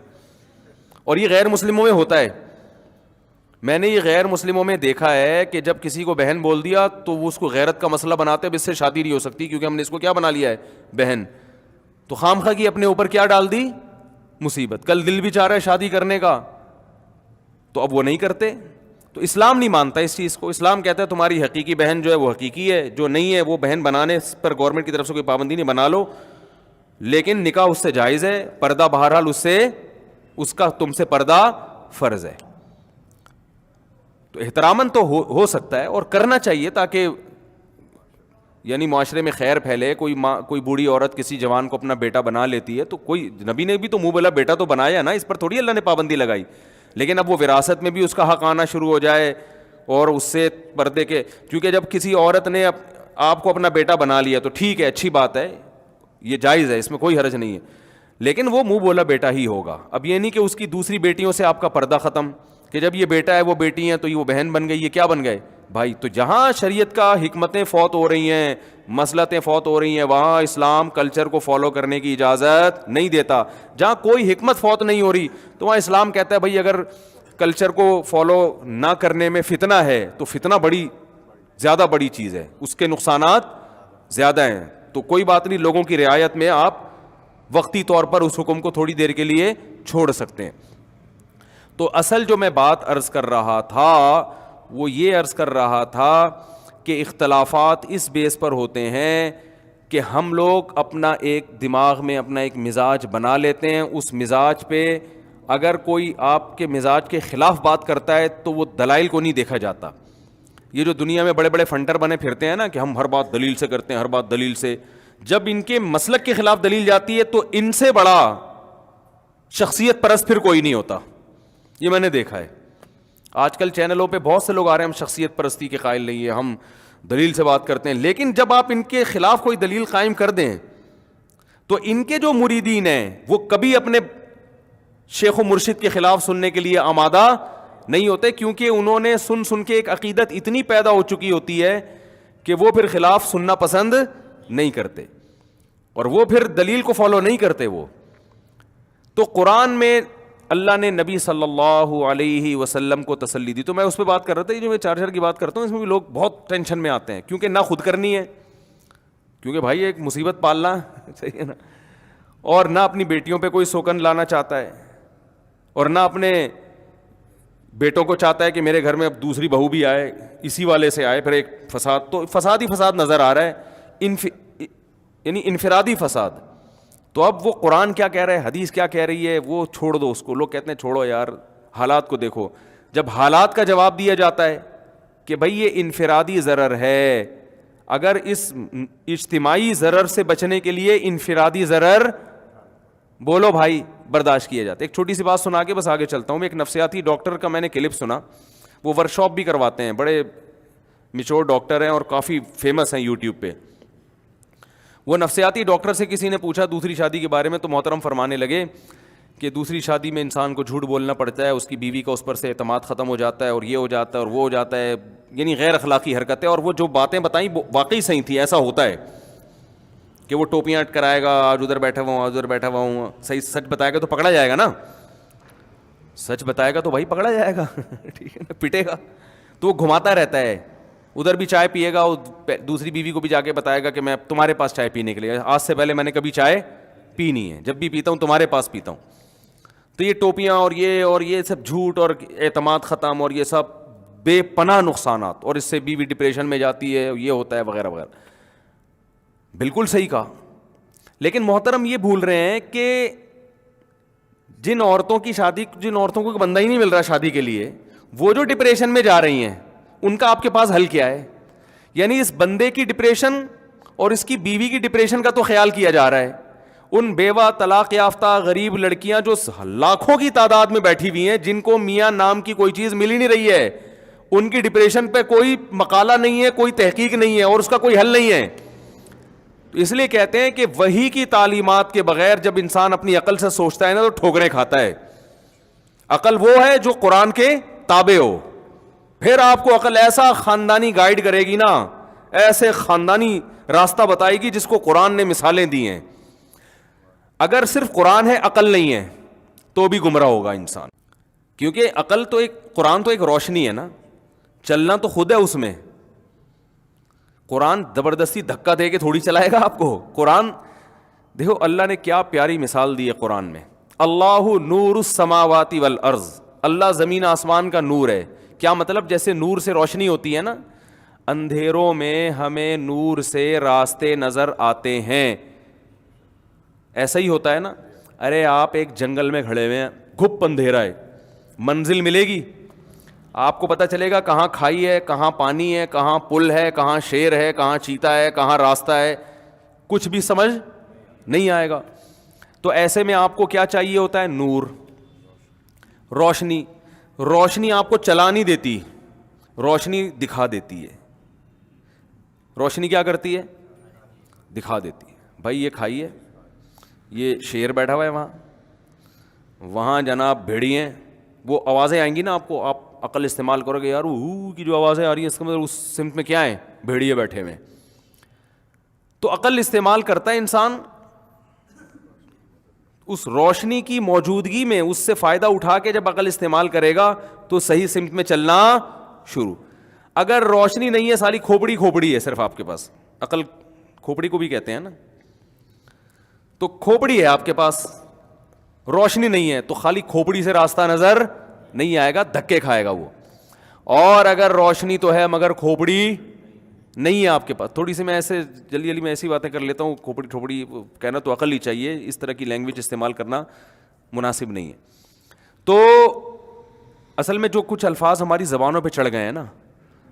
اور یہ غیر مسلموں میں ہوتا ہے, میں نے یہ غیر مسلموں میں دیکھا ہے کہ جب کسی کو بہن بول دیا تو وہ اس کو غیرت کا مسئلہ بناتے, اب اس سے شادی نہیں ہو سکتی کیونکہ ہم نے اس کو کیا بنا لیا ہے, بہن. تو خام خواہ کی اپنے اوپر کیا ڈال دی, مصیبت. کل دل بھی چاہ رہا ہے شادی کرنے کا تو اب وہ نہیں کرتے. تو اسلام نہیں مانتا اس چیز کو. اسلام کہتا ہے تمہاری حقیقی بہن جو ہے وہ حقیقی ہے, جو نہیں ہے وہ بہن بنانے پر گورنمنٹ کی طرف سے کوئی پابندی نہیں, بنا لو, لیکن نکاح اس سے جائز ہے, پردہ بہرحال اس کا تم سے پردہ فرض ہے. تو احتراماً تو ہو سکتا ہے اور کرنا چاہیے تاکہ یعنی معاشرے میں خیر پھیلے. کوئی بوڑھی عورت کسی جوان کو اپنا بیٹا بنا لیتی ہے تو کوئی, نبی نے بھی تو منہ بولا بیٹا تو بنایا نا, اس پر تھوڑی اللہ نے پابندی لگائی. لیکن اب وہ وراثت میں بھی اس کا حق آنا شروع ہو جائے اور اس سے پردے کے, کیونکہ جب کسی عورت نے آپ کو اپنا بیٹا بنا لیا تو ٹھیک ہے, اچھی بات ہے, یہ جائز ہے, اس میں کوئی حرج نہیں ہے, لیکن وہ منہ بولا بیٹا ہی ہوگا. اب یہ نہیں کہ اس کی دوسری بیٹیوں سے آپ کا پردہ ختم, کہ جب یہ بیٹا ہے وہ بیٹی ہیں تو یہ وہ بہن بن گئی, یہ کیا بن گئے بھائی. تو جہاں شریعت کا حکمتیں فوت ہو رہی ہیں, مصلحتیں فوت ہو رہی ہیں, وہاں اسلام کلچر کو فالو کرنے کی اجازت نہیں دیتا. جہاں کوئی حکمت فوت نہیں ہو رہی تو وہاں اسلام کہتا ہے بھائی اگر کلچر کو فالو نہ کرنے میں فتنہ ہے تو فتنہ زیادہ بڑی چیز ہے, اس کے نقصانات زیادہ ہیں. تو کوئی بات نہیں, لوگوں کی رعایت میں آپ وقتی طور پر اس حکم کو تھوڑی دیر کے لیے چھوڑ سکتے ہیں. تو اصل جو میں بات عرض کر رہا تھا وہ یہ عرض کر رہا تھا کہ اختلافات اس بیس پر ہوتے ہیں کہ ہم لوگ اپنا ایک دماغ میں اپنا ایک مزاج بنا لیتے ہیں, اس مزاج پہ اگر کوئی آپ کے مزاج کے خلاف بات کرتا ہے تو وہ دلائل کو نہیں دیکھا جاتا. یہ جو دنیا میں بڑے بڑے فنٹر بنے پھرتے ہیں نا کہ ہم ہر بات دلیل سے کرتے ہیں, ہر بات دلیل سے, جب ان کے مسلک کے خلاف دلیل جاتی ہے تو ان سے بڑا شخصیت پرست پھر کوئی نہیں ہوتا. یہ میں نے دیکھا ہے. آج کل چینلوں پہ بہت سے لوگ آ رہے ہیں ہم شخصیت پرستی کے قائل نہیں ہیں, ہم دلیل سے بات کرتے ہیں, لیکن جب آپ ان کے خلاف کوئی دلیل قائم کر دیں تو ان کے جو مریدین ہیں وہ کبھی اپنے شیخ و مرشد کے خلاف سننے کے لیے آمادہ نہیں ہوتے, کیونکہ انہوں نے سن کے ایک عقیدت اتنی پیدا ہو چکی ہوتی ہے کہ وہ پھر خلاف سننا پسند نہیں کرتے اور وہ پھر دلیل کو فالو نہیں کرتے. وہ تو قرآن میں اللہ نے نبی صلی اللہ علیہ وسلم کو تسلی دی. تو میں اس پہ بات کر رہا تھا, یہ جو میں چارجر کی بات کرتا ہوں اس میں بھی لوگ بہت ٹینشن میں آتے ہیں, کیونکہ نہ خود کرنی ہے, کیونکہ بھائی ایک مصیبت پالنا چاہیے نا, اور نہ اپنی بیٹیوں پہ کوئی سوکن لانا چاہتا ہے, اور نہ اپنے بیٹوں کو چاہتا ہے کہ میرے گھر میں اب دوسری بہو بھی آئے, اسی والے سے آئے, پھر ایک فساد, تو فساد ہی فساد نظر آ رہا ہے, یعنی انفرادی فساد. تو اب وہ قرآن کیا کہہ رہا ہے, حدیث کیا کہہ رہی ہے, وہ چھوڑ دو اس کو. لوگ کہتے ہیں چھوڑو یار, حالات کو دیکھو. جب حالات کا جواب دیا جاتا ہے کہ بھئی یہ انفرادی ضرر ہے, اگر اس اجتماعی ضرر سے بچنے کے لیے انفرادی ضرر بولو بھائی برداشت کیے جاتے. ایک چھوٹی سی بات سنا کے بس آگے چلتا ہوں. میں ایک نفسیاتی ڈاکٹر کا میں نے کلپ سنا, وہ ورکشاپ بھی کرواتے ہیں, بڑے میچور ڈاکٹر ہیں اور کافی فیمس ہیں یوٹیوب پہ. وہ نفسیاتی ڈاکٹر سے کسی نے پوچھا دوسری شادی کے بارے میں, تو محترم فرمانے لگے کہ دوسری شادی میں انسان کو جھوٹ بولنا پڑتا ہے, اس کی بیوی کا اس پر سے اعتماد ختم ہو جاتا ہے, اور یہ ہو جاتا ہے اور وہ ہو جاتا ہے, یعنی غیر اخلاقی حرکتیں. اور وہ جو باتیں بتائیں واقعی صحیح تھی, ایسا ہوتا ہے کہ وہ ٹوپیاں کرائے گا, آج ادھر بیٹھا ہوا ہوں, آج ادھر بیٹھا ہوا ہوں. صحیح سچ بتائے گا تو پکڑا جائے گا نا, سچ بتائے گا تو بھائی پکڑا جائے گا, ٹھیک ہے نا, پٹے گا. تو وہ گھماتا رہتا ہے, ادھر بھی چائے پیے گا, دوسری بیوی کو بھی جا کے بتائے گا کہ میں تمہارے پاس چائے پینے کے لیے, آج سے پہلے میں نے کبھی چائے پی نہیں ہے, جب بھی پیتا ہوں تمہارے پاس پیتا ہوں. تو یہ ٹوپیاں اور یہ سب جھوٹ اور اعتماد ختم اور یہ سب بے پناہ نقصانات, اور اس سے بیوی ڈپریشن میں جاتی ہے, یہ ہوتا ہے وغیرہ وغیرہ. بالکل صحیح کہا. لیکن محترم یہ بھول رہے ہیں کہ جن عورتوں کو بندہ ہی نہیں مل رہا شادی کے لیے, وہ جو ڈپریشن میں جا رہی ہیں, ان کا آپ کے پاس حل کیا ہے؟ یعنی اس بندے کی ڈپریشن اور اس کی بیوی کی ڈپریشن کا تو خیال کیا جا رہا ہے. ان بیوہ طلاق یافتہ غریب لڑکیاں جو لاکھوں کی تعداد میں بیٹھی ہوئی ہیں, جن کو میاں نام کی کوئی چیز مل ہی نہیں رہی ہے, ان کی ڈپریشن پہ کوئی مقالہ نہیں ہے, کوئی تحقیق نہیں ہے, اور اس کا کوئی حل نہیں ہے. اس لیے کہتے ہیں کہ وحی کی تعلیمات کے بغیر جب انسان اپنی عقل سے سوچتا ہے نا, تو ٹھوکریں کھاتا ہے. عقل وہ ہے جو قرآن کے تابع ہو. پھر آپ کو عقل ایسا خاندانی گائیڈ کرے گی نا, ایسے خاندانی راستہ بتائے گی جس کو قرآن نے مثالیں دی ہیں. اگر صرف قرآن ہے, عقل نہیں ہے, تو بھی گمراہ ہوگا انسان. کیونکہ عقل تو قرآن تو ایک روشنی ہے نا, چلنا تو خود ہے اس میں. قرآن زبردستی دھکا دے کے تھوڑی چلائے گا آپ کو. قرآن دیکھو اللہ نے کیا پیاری مثال دی ہے قرآن میں. اللہ نور السماوات والارض, اللہ زمین آسمان کا نور ہے. کیا مطلب؟ جیسے نور سے روشنی ہوتی ہے نا, اندھیروں میں ہمیں نور سے راستے نظر آتے ہیں, ایسا ہی ہوتا ہے نا. ارے آپ ایک جنگل میں کھڑے ہوئے ہیں, گھپ اندھیرا ہے, منزل ملے گی آپ کو؟ پتہ چلے گا کہاں کھائی ہے, کہاں پانی ہے, کہاں پل ہے, کہاں شیر ہے, کہاں چیتا ہے, کہاں راستہ ہے, کچھ بھی سمجھ نہیں آئے گا. تو ایسے میں آپ کو کیا چاہیے ہوتا ہے؟ نور, روشنی. روشنی آپ کو چلا نہیں دیتی, روشنی دکھا دیتی ہے. روشنی کیا کرتی ہے؟ دکھا دیتی ہے. بھائی یہ کھائیے, یہ شیر بیٹھا ہوا ہے وہاں جناب بھیڑی ہیں, وہ آوازیں آئیں گی نا آپ کو, آپ عقل استعمال کرو گے, یار وہ کی جو آوازیں آ رہی ہیں اس کا مطلب اس سمت میں کیا ہیں؟ بھیڑیے بیٹھے ہوئے. تو عقل استعمال کرتا ہے انسان, اس روشنی کی موجودگی میں اس سے فائدہ اٹھا کے جب عقل استعمال کرے گا تو صحیح سمت میں چلنا شروع. اگر روشنی نہیں ہے, ساری کھوپڑی ہے صرف آپ کے پاس, عقل کھوپڑی کو بھی کہتے ہیں نا, تو کھوپڑی ہے آپ کے پاس, روشنی نہیں ہے, تو خالی کھوپڑی سے راستہ نظر نہیں آئے گا, دھکے کھائے گا وہ. اور اگر روشنی تو ہے مگر کھوپڑی نہیں ہے آپ کے پاس, تھوڑی سی میں ایسے جلدی میں ایسی باتیں کر لیتا ہوں, کھوپڑی ٹھوپڑی کہنا تو عقل ہی چاہیے, اس طرح کی لینگویج استعمال کرنا مناسب نہیں ہے. تو اصل میں جو کچھ الفاظ ہماری زبانوں پہ چڑھ گئے ہیں نا,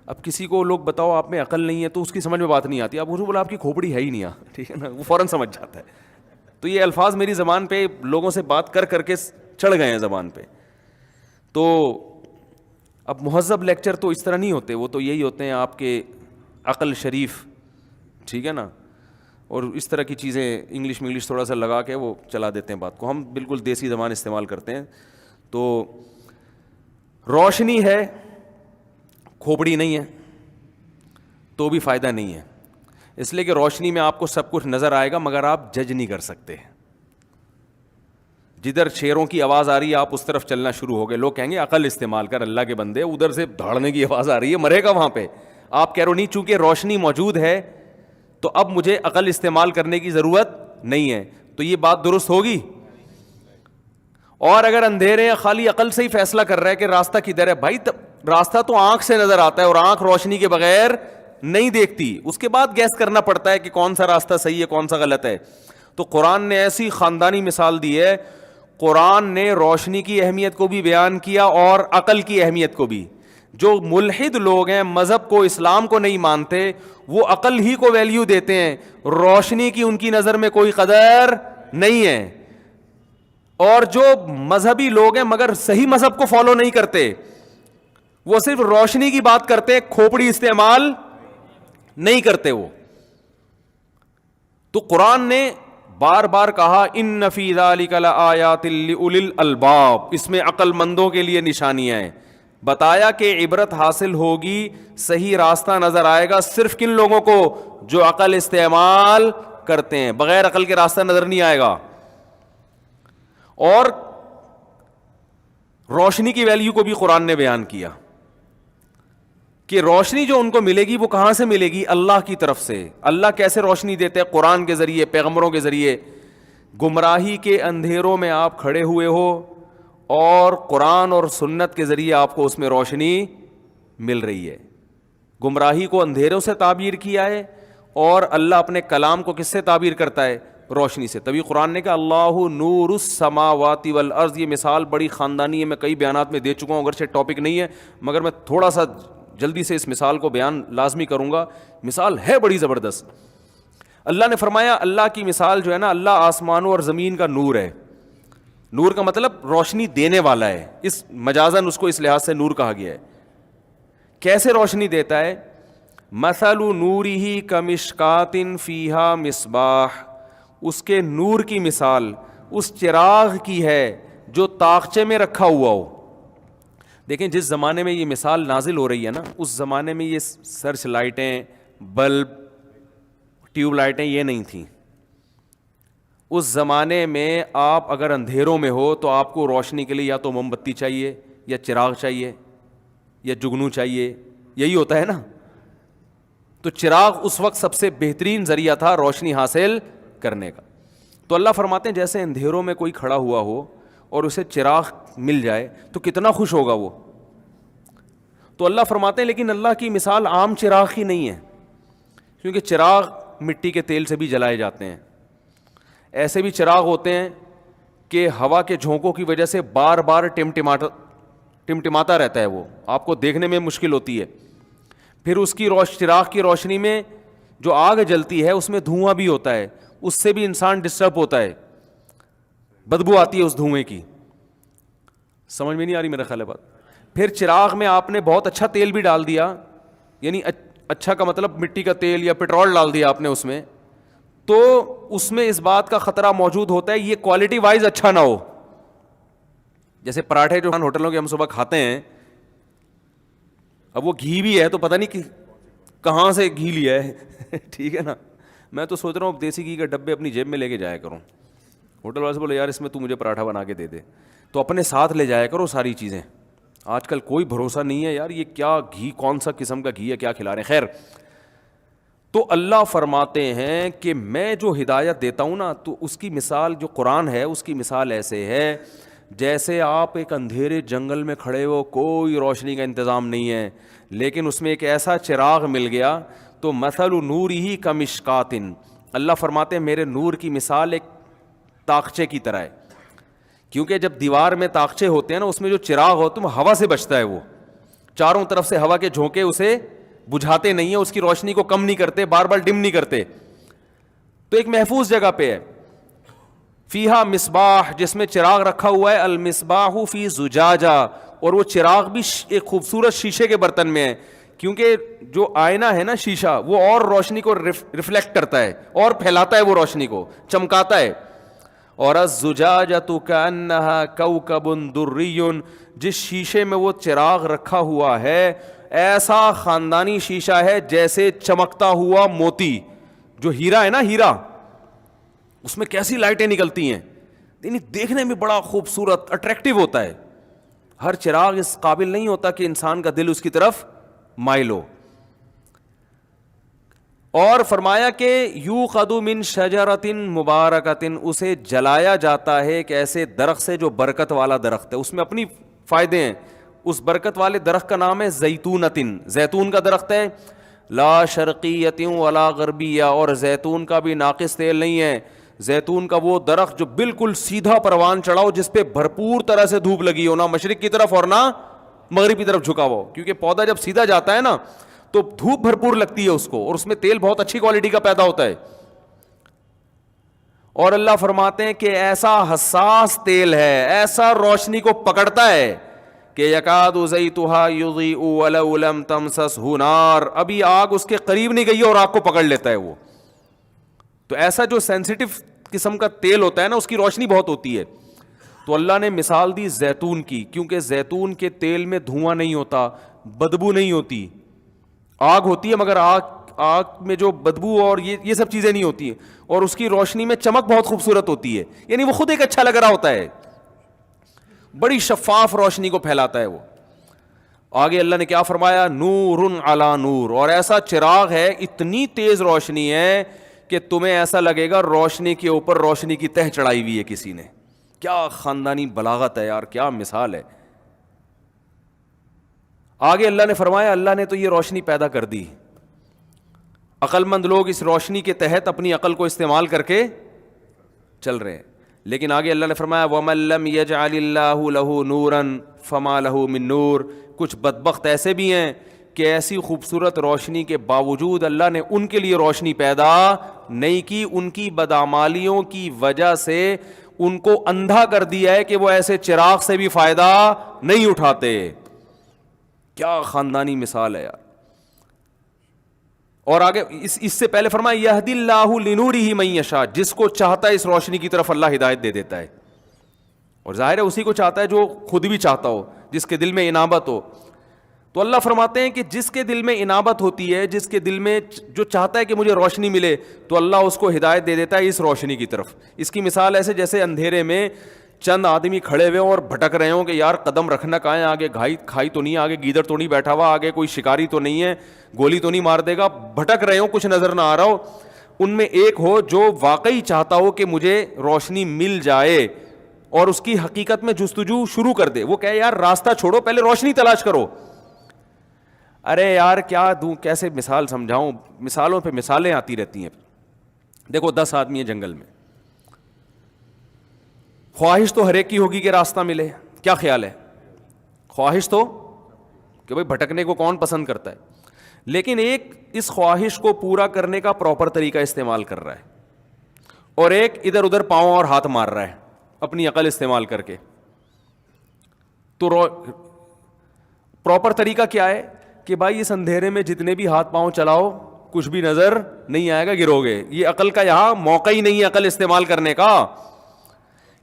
اب کسی کو لوگ بتاؤ آپ میں عقل نہیں ہے تو اس کی سمجھ میں بات نہیں آتی, آپ اسے بولا آپ کی کھوپڑی ہے ہی نہیں, ٹھیک ہے نا, وہ فوراً سمجھ جاتا ہے. تو یہ الفاظ میری زبان پہ لوگوں سے بات کر کے چڑھ گئے ہیں زبان پہ. تو اب مہذب لیکچر تو اس طرح نہیں ہوتے, وہ تو یہی ہوتے ہیں آپ کے عقل شریف, ٹھیک ہے نا, اور اس طرح کی چیزیں انگلش تھوڑا سا لگا کے وہ چلا دیتے ہیں بات کو. ہم بالکل دیسی زبان استعمال کرتے ہیں. تو روشنی ہے, کھوپڑی نہیں ہے, تو بھی فائدہ نہیں ہے, اس لیے کہ روشنی میں آپ کو سب کچھ نظر آئے گا مگر آپ جج نہیں کر سکتے. جدھر شیروں کی آواز آ رہی ہے آپ اس طرف چلنا شروع ہو گئے, لوگ کہیں گے عقل استعمال کر, اللہ کے بندے ادھر سے دھاڑنے کی آواز آ رہی ہے, مرے گا وہاں پہ. آپ کہہ رہے ہو نہیں, چونکہ روشنی موجود ہے تو اب مجھے عقل استعمال کرنے کی ضرورت نہیں ہے, تو یہ بات درست ہوگی؟ اور اگر اندھیرے یا خالی عقل سے ہی فیصلہ کر رہا ہے کہ راستہ کدھر ہے، بھائی راستہ تو آنکھ سے نظر آتا ہے اور آنکھ روشنی کے بغیر نہیں دیکھتی، اس کے بعد گیس کرنا پڑتا ہے کہ کون سا راستہ صحیح ہے کون سا غلط ہے. تو قرآن نے ایسی خاندانی مثال دی ہے، قرآن نے روشنی کی اہمیت کو بھی بیان کیا اور عقل کی اہمیت کو بھی. جو ملحد لوگ ہیں، مذہب کو اسلام کو نہیں مانتے، وہ عقل ہی کو ویلیو دیتے ہیں، روشنی کی ان کی نظر میں کوئی قدر نہیں ہے. اور جو مذہبی لوگ ہیں مگر صحیح مذہب کو فالو نہیں کرتے، وہ صرف روشنی کی بات کرتے، کھوپڑی استعمال نہیں کرتے وہ. تو قرآن نے بار بار کہا ان فی ذلک لآیات لأولی الالباب، اس میں عقل مندوں کے لیے نشانیاں ہیں. بتایا کہ عبرت حاصل ہوگی، صحیح راستہ نظر آئے گا صرف کن لوگوں کو؟ جو عقل استعمال کرتے ہیں. بغیر عقل کے راستہ نظر نہیں آئے گا. اور روشنی کی ویلیو کو بھی قرآن نے بیان کیا کہ روشنی جو ان کو ملے گی وہ کہاں سے ملے گی؟ اللہ کی طرف سے. اللہ کیسے روشنی دیتے ہیں؟ قرآن کے ذریعے، پیغمبروں کے ذریعے. گمراہی کے اندھیروں میں آپ کھڑے ہوئے ہو اور قرآن اور سنت کے ذریعے آپ کو اس میں روشنی مل رہی ہے. گمراہی کو اندھیروں سے تعبیر کیا ہے اور اللہ اپنے کلام کو کس سے تعبیر کرتا ہے؟ روشنی سے. تبھی قرآن نے کہا اللہ نور السماوات والارض. یہ مثال بڑی خاندانی ہے، میں کئی بیانات میں دے چکا ہوں، اگرچہ ٹاپک نہیں ہے مگر میں تھوڑا سا جلدی سے اس مثال کو بیان لازمی کروں گا. مثال ہے بڑی زبردست. اللہ نے فرمایا اللہ کی مثال جو ہے نا، اللہ آسمانوں اور زمین کا نور ہے. نور کا مطلب روشنی دینے والا ہے، اس مجازن اس کو اس لحاظ سے نور کہا گیا ہے. کیسے روشنی دیتا ہے؟ مثل نورہ کمشکات فیہا مصباح. اس کے نور کی مثال اس چراغ کی ہے جو طاقچے میں رکھا ہوا ہو. دیکھیں جس زمانے میں یہ مثال نازل ہو رہی ہے نا، اس زمانے میں یہ سرچ لائٹیں، بلب، ٹیوب لائٹیں یہ نہیں تھیں. اس زمانے میں آپ اگر اندھیروں میں ہو تو آپ کو روشنی کے لیے یا تو موم بتی چاہیے یا چراغ چاہیے یا جگنو چاہیے، یہی ہوتا ہے نا. تو چراغ اس وقت سب سے بہترین ذریعہ تھا روشنی حاصل کرنے کا. تو اللہ فرماتے ہیں جیسے اندھیروں میں کوئی کھڑا ہوا ہو اور اسے چراغ مل جائے تو کتنا خوش ہوگا وہ. تو اللہ فرماتے ہیں لیکن اللہ کی مثال عام چراغ ہی نہیں ہے، کیونکہ چراغ مٹی کے تیل سے بھی جلائے جاتے ہیں. ایسے بھی چراغ ہوتے ہیں کہ ہوا کے جھونکوں کی وجہ سے بار بار ٹمٹماتا رہتا ہے، وہ آپ کو دیکھنے میں مشکل ہوتی ہے. پھر اس کی چراغ کی روشنی میں جو آگ جلتی ہے اس میں دھواں بھی ہوتا ہے، اس سے بھی انسان ڈسٹرب ہوتا ہے، بدبو آتی ہے اس دھوئیں کی. سمجھ میں نہیں آ رہی میرا خیال ہے بات. پھر چراغ میں آپ نے بہت اچھا تیل بھی ڈال دیا، یعنی اچھا کا مطلب مٹی کا تیل یا پٹرول ڈال دیا آپ نے اس میں، تو اس میں اس بات کا خطرہ موجود ہوتا ہے یہ کوالٹی وائز اچھا نہ ہو. جیسے پراٹھے جو ہوٹلوں کے ہم صبح کھاتے ہیں، اب وہ گھی بھی ہے تو پتہ نہیں کہ کہاں سے گھی لیا ہے ٹھیک ہے نا. میں تو سوچ رہا ہوں دیسی گھی کے ڈبے اپنی جیب میں لے کے جایا کروں. ہوٹل والے سے بولے یار اس میں تو مجھے پراٹھا بنا کے دے دے، تو اپنے ساتھ لے جایا کرو ساری چیزیں. آج کل کوئی بھروسہ نہیں ہے یار، یہ کیا گھی، کون سا قسم کا گھی ہے، کیا کھلا رہے ہیں. خیر، تو اللہ فرماتے ہیں کہ میں جو ہدایت دیتا ہوں نا، تو اس کی مثال جو قرآن ہے اس کی مثال ایسے ہے جیسے آپ ایک اندھیرے جنگل میں کھڑے ہو، کوئی روشنی کا انتظام نہیں ہے، لیکن اس میں ایک ایسا چراغ مل گیا. تو مثل نورہ کمشکات، اللہ فرماتے ہیں میرے نور کی مثال ایک طاقچے کی طرح ہے. کیونکہ جب دیوار میں طاقچے ہوتے ہیں نا، اس میں جو چراغ ہوتا ہے وہ ہوا سے بچتا ہے، وہ چاروں طرف سے ہوا کے جھونکے اسے بجھاتے نہیں ہیں، اس کی روشنی کو کم نہیں کرتے، بار بار ڈم نہیں کرتے. تو ایک محفوظ جگہ پہ ہے. فیہا مصباح، جس میں چراغ رکھا ہوا ہے. المصباح فی زجاجہ، اور وہ چراغ بھی ایک خوبصورت شیشے کے برتن میں ہے، کیونکہ جو آئینہ ہے نا شیشہ، وہ اور روشنی کو ریفلیکٹ کرتا ہے اور پھیلاتا ہے، وہ روشنی کو چمکاتا ہے. اور الزجاجۃ کأنہا کوکب دری، جس شیشے میں وہ چراغ رکھا ہوا ہے ایسا خاندانی شیشہ ہے جیسے چمکتا ہوا موتی. جو ہیرا ہے نا، ہیرا، اس میں کیسی لائٹیں نکلتی ہیں، یعنی دیکھنے میں بڑا خوبصورت اٹریکٹیو ہوتا ہے. ہر چراغ اس قابل نہیں ہوتا کہ انسان کا دل اس کی طرف مائل ہو. اور فرمایا کہ یوقد من شجرۃ مبارکۃ، اسے جلایا جاتا ہے ایک ایسے درخت سے جو برکت والا درخت ہے، اس میں اپنی فائدے ہیں. اس برکت والے درخت کا نام ہے زیتونۃ، زیتون کا درخت ہے. لا شرقیۃ ولا غربیہ، اور زیتون کا بھی ناقص تیل نہیں ہے. زیتون کا وہ درخت جو بالکل سیدھا پروان چڑھاؤ، جس پہ بھرپور طرح سے دھوپ لگی ہو، نہ مشرق کی طرف اور نہ مغرب کی طرف جھکا ہوا ہو، کیونکہ پودا جب سیدھا جاتا ہے نا تو دھوپ بھرپور لگتی ہے اس کو، اور اس میں تیل بہت اچھی کوالٹی کا پیدا ہوتا ہے. اور اللہ فرماتے ہیں کہ ایسا حساس تیل ہے، ایسا روشنی کو پکڑتا ہے کہ یکاد زیتھا یضیء ولو لم تمسسہ نار، ابھی آگ اس کے قریب نہیں گئی اور آگ کو پکڑ لیتا ہے وہ. تو ایسا جو سینسیٹیو قسم کا تیل ہوتا ہے نا، اس کی روشنی بہت ہوتی ہے. تو اللہ نے مثال دی زیتون کی، کیونکہ زیتون کے تیل میں دھواں نہیں ہوتا، بدبو نہیں ہوتی. آگ ہوتی ہے مگر آگ میں جو بدبو اور یہ سب چیزیں نہیں ہوتی ہیں، اور اس کی روشنی میں چمک بہت خوبصورت ہوتی ہے، یعنی وہ خود ایک اچھا لگ رہا ہوتا ہے، بڑی شفاف روشنی کو پھیلاتا ہے وہ. آگے اللہ نے کیا فرمایا؟ نور علی نور، اور ایسا چراغ ہے، اتنی تیز روشنی ہے کہ تمہیں ایسا لگے گا روشنی کے اوپر روشنی کی تہ چڑھائی ہوئی ہے کسی نے. کیا خاندانی بلاغت ہے یار، کیا مثال ہے. آگے اللہ نے فرمایا اللہ نے تو یہ روشنی پیدا کر دی، عقل مند لوگ اس روشنی کے تحت اپنی عقل کو استعمال کر کے چل رہے ہیں. لیکن آگے اللہ نے فرمایا وَمَن لَّمْ يَجْعَلِ اللَّهُ لَهُ نُورًا فَمَا لَهُ مِن نُور. کچھ بدبخت ایسے بھی ہیں کہ ایسی خوبصورت روشنی کے باوجود اللہ نے ان کے لیے روشنی پیدا نہیں کی، ان کی بدعمالیوں کی وجہ سے ان کو اندھا کر دیا ہے کہ وہ ایسے چراغ سے بھی فائدہ نہیں اٹھاتے. کیا خاندانی مثال ہے یار. اور آگے اس سے پہلے فرمایا یہدی اللہ لنورہ من یشاء، جس کو چاہتا ہے اس روشنی کی طرف اللہ ہدایت دے دیتا ہے. اور ظاہر ہے اسی کو چاہتا ہے جو خود بھی چاہتا ہو، جس کے دل میں انابت ہو. تو اللہ فرماتے ہیں کہ جس کے دل میں انابت ہوتی ہے، جس کے دل میں جو چاہتا ہے کہ مجھے روشنی ملے، تو اللہ اس کو ہدایت دے دیتا ہے اس روشنی کی طرف. اس کی مثال ایسے جیسے اندھیرے میں چند آدمی کھڑے ہوئے اور بھٹک رہے ہوں کہ یار قدم رکھنا کہاں ہے، آگے کھائی تو نہیں، آگے گیدڑ تو نہیں بیٹھا ہوا، آگے کوئی شکاری تو نہیں ہے، گولی تو نہیں مار دے گا، بھٹک رہے ہوں، کچھ نظر نہ آ رہا ہو. ان میں ایک ہو جو واقعی چاہتا ہو کہ مجھے روشنی مل جائے اور اس کی حقیقت میں جستجو شروع کر دے. وہ کہے یار راستہ چھوڑو، پہلے روشنی تلاش کرو. ارے یار کیا دوں، کیسے مثال سمجھاؤں، مثالوں پہ مثالیں آتی رہتی ہیں. دیکھو 10 آدمی ہیں جنگل میں، خواہش تو ہر ایک کی ہوگی کہ راستہ ملے. کیا خیال ہے؟ خواہش تو کہ بھائی بھٹکنے کو کون پسند کرتا ہے، لیکن ایک اس خواہش کو پورا کرنے کا پراپر طریقہ استعمال کر رہا ہے، اور ایک ادھر ادھر پاؤں اور ہاتھ مار رہا ہے اپنی عقل استعمال کر کے. تو پراپر طریقہ کیا ہے کہ بھائی اس اندھیرے میں جتنے بھی ہاتھ پاؤں چلاؤ کچھ بھی نظر نہیں آئے گا، گرو گے. یہ عقل کا یہاں موقع ہی نہیں ہے عقل استعمال کرنے کا.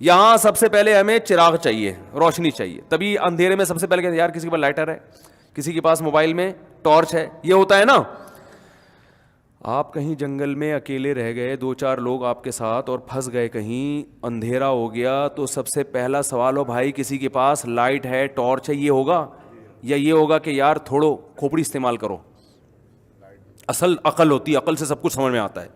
یہاں سب سے پہلے ہمیں چراغ چاہیے، روشنی چاہیے. تبھی اندھیرے میں سب سے پہلے یار کسی کے پاس لائٹر ہے، کسی کے پاس موبائل میں ٹارچ ہے، یہ ہوتا ہے نا. آپ کہیں جنگل میں اکیلے رہ گئے، 2-4 لوگ آپ کے ساتھ، اور پھنس گئے کہیں، اندھیرا ہو گیا، تو سب سے پہلا سوال ہو بھائی کسی کے پاس لائٹ ہے، ٹارچ ہے، یہ ہوگا یا یہ ہوگا کہ یار تھوڑو کھوپڑی استعمال کرو. اصل عقل ہوتی ہے، عقل سے سب کچھ سمجھ میں آتا ہے.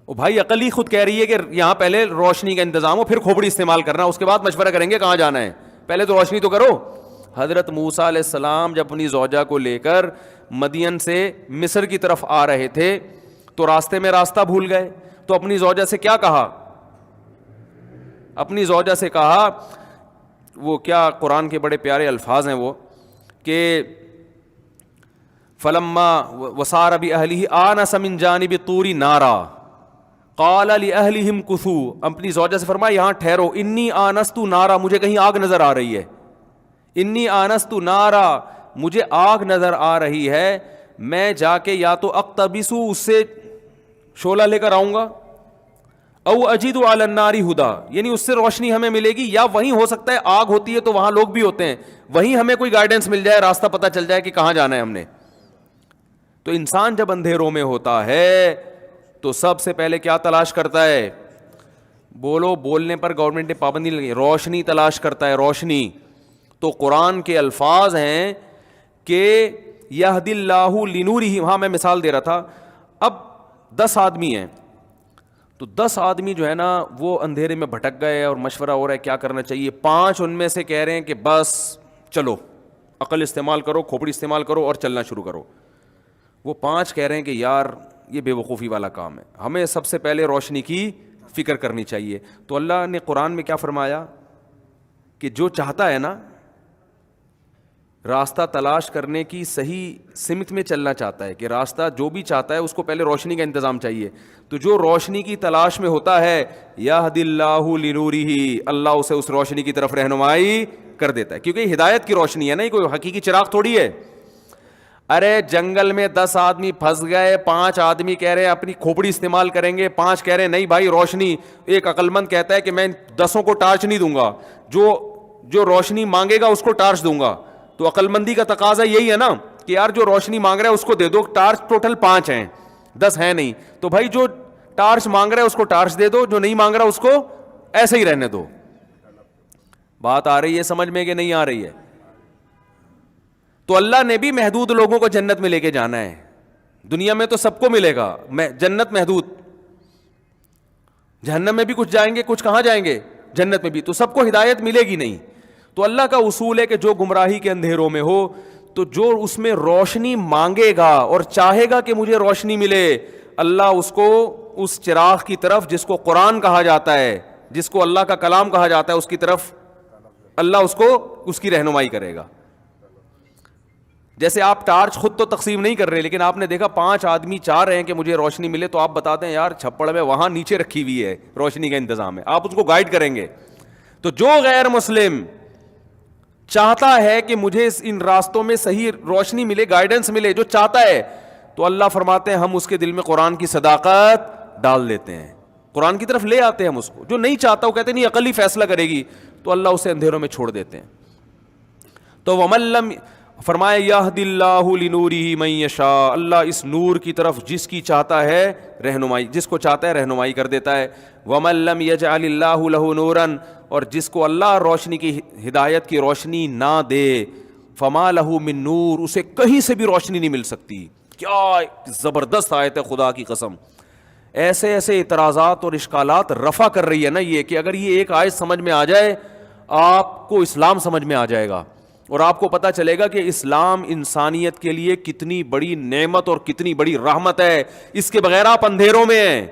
او بھائی عقل ہی خود کہہ رہی ہے کہ یہاں پہلے روشنی کا انتظام ہو، پھر کھوپڑی استعمال کرنا، اس کے بعد مشورہ کریں گے کہاں جانا ہے، پہلے تو روشنی تو کرو. حضرت موسیٰ علیہ السلام جب اپنی زوجہ کو لے کر مدین سے مصر کی طرف آ رہے تھے تو راستے میں راستہ بھول گئے. تو اپنی زوجہ سے کیا کہا؟ اپنی زوجہ سے کہا، وہ کیا قرآن کے بڑے پیارے الفاظ ہیں وہ، کہ فلما وسار بأہلہ آنس من جانب الطور نارا قال لأہلہم کثوا. اپنی زوجہ سے فرمایا یہاں ٹھہرو، انی آنست نارا، مجھے کہیں آگ نظر آ رہی ہے، انی آنست نارا، مجھے آگ نظر آ رہی ہے، میں جا کے یا تو اقتبسو، اس سے شعلہ لے کر آؤں گا، او اجد علی النار ہدا، یعنی اس سے روشنی ہمیں ملے گی، یا وہیں ہو سکتا ہے آگ ہوتی ہے تو وہاں لوگ بھی ہوتے ہیں، وہیں ہمیں کوئی گائیڈنس مل جائے، راستہ پتہ چل جائے کہ کہاں جانا ہے ہم نے. تو انسان جب اندھیروں میں ہوتا ہے تو سب سے پہلے کیا تلاش کرتا ہے؟ بولنے پر گورنمنٹ نے پابندی لگی، روشنی تلاش کرتا ہے، روشنی. تو قرآن کے الفاظ ہیں کہ یہدی اللہ لنورہ، ہاں میں مثال دے رہا تھا، اب 10 آدمی ہیں تو 10 آدمی جو ہے نا وہ اندھیرے میں بھٹک گئے اور مشورہ ہو رہا ہے کیا کرنا چاہیے. 5 ان میں سے کہہ رہے ہیں کہ بس چلو عقل استعمال کرو، کھوپڑی استعمال کرو اور چلنا شروع کرو. وہ 5 کہہ رہے ہیں کہ یار یہ بے وقوفی والا کام ہے، ہمیں سب سے پہلے روشنی کی فکر کرنی چاہیے. تو اللہ نے قرآن میں کیا فرمایا کہ جو چاہتا ہے نا راستہ تلاش کرنے کی صحیح سمت میں چلنا چاہتا ہے، کہ راستہ جو بھی چاہتا ہے اس کو پہلے روشنی کا انتظام چاہیے. تو جو روشنی کی تلاش میں ہوتا ہے یہدی اللہ لنورہ، اللہ اسے اس روشنی کی طرف رہنمائی کر دیتا ہے، کیونکہ یہ ہدایت کی روشنی ہے نا، یہ کوئی حقیقی چراغ تھوڑی ہے. ارے جنگل میں 10 آدمی پھنس گئے، 5 آدمی کہہ رہے ہیں اپنی کھوپڑی استعمال کریں گے، 5 کہہ رہے ہیں نہیں بھائی روشنی. ایک عقل مند کہتا ہے کہ میں 10 کو ٹارچ نہیں دوں گا، جو روشنی مانگے گا اس کو ٹارچ دوں گا. تو عقل مندی کا تقاضا یہی ہے نا کہ یار جو روشنی مانگ رہا ہے اس کو دے دو. ٹارچ ٹوٹل 5 ہیں، 10 ہیں نہیں، تو بھائی جو ٹارچ مانگ رہا ہے اس کو ٹارچ دے دو، جو نہیں مانگ رہا اس کو ایسے ہی رہنے دو. بات آ رہی ہے سمجھ میں کہ نہیں آ رہی ہے؟ تو اللہ نے بھی محدود لوگوں کو جنت میں لے کے جانا ہے. دنیا میں تو سب کو ملے گا جنت محدود، جہنم میں بھی کچھ جائیں گے، کچھ کہاں جائیں گے، جنت میں بھی. تو سب کو ہدایت ملے گی نہیں. تو اللہ کا اصول ہے کہ جو گمراہی کے اندھیروں میں ہو تو جو اس میں روشنی مانگے گا اور چاہے گا کہ مجھے روشنی ملے، اللہ اس کو اس چراغ کی طرف جس کو قرآن کہا جاتا ہے، جس کو اللہ کا کلام کہا جاتا ہے، اس کی طرف اللہ اس کو اس کی رہنمائی کرے گا. جیسے آپ ٹارچ خود تو تقسیم نہیں کر رہے، لیکن آپ نے دیکھا 5 آدمی چاہ رہے ہیں کہ مجھے روشنی ملے، تو آپ بتا دیں یار چھپڑ میں وہاں نیچے رکھی ہوئی ہے روشنی کا انتظام ہے، آپ اس کو گائیڈ کریں گے. تو جو غیر مسلم چاہتا ہے کہ مجھے ان راستوں میں صحیح روشنی ملے، گائیڈنس ملے، جو چاہتا ہے، تو اللہ فرماتے ہیں ہم اس کے دل میں قرآن کی صداقت ڈال دیتے ہیں، قرآن کی طرف لے آتے ہیں ہم اس کو. جو نہیں چاہتا وہ کہتے ہیں نہیں عقل ہی فیصلہ کرے گی، تو اللہ اسے اندھیروں میں چھوڑ دیتے ہیں. تو ومن لم فرمایا یہدی اللہ لنورہ من یشاء، اللہ اس نور کی طرف جس کی چاہتا ہے رہنمائی، جس کو چاہتا ہے رہنمائی کر دیتا ہے. ومن لم یجعل اللہ لہ نورا، اور جس کو اللہ روشنی کی ہدایت کی روشنی نہ دے، فما لہ من نور، اسے کہیں سے بھی روشنی نہیں مل سکتی. کیا زبردست آیت ہے خدا کی قسم. ایسے ایسے اعتراضات اور اشکالات رفع کر رہی ہے نا یہ، کہ اگر یہ ایک آیت سمجھ میں آ جائے آپ کو اسلام سمجھ میں آ جائے گا، اور آپ کو پتہ چلے گا کہ اسلام انسانیت کے لیے کتنی بڑی نعمت اور کتنی بڑی رحمت ہے. اس کے بغیر آپ اندھیروں میں ہیں.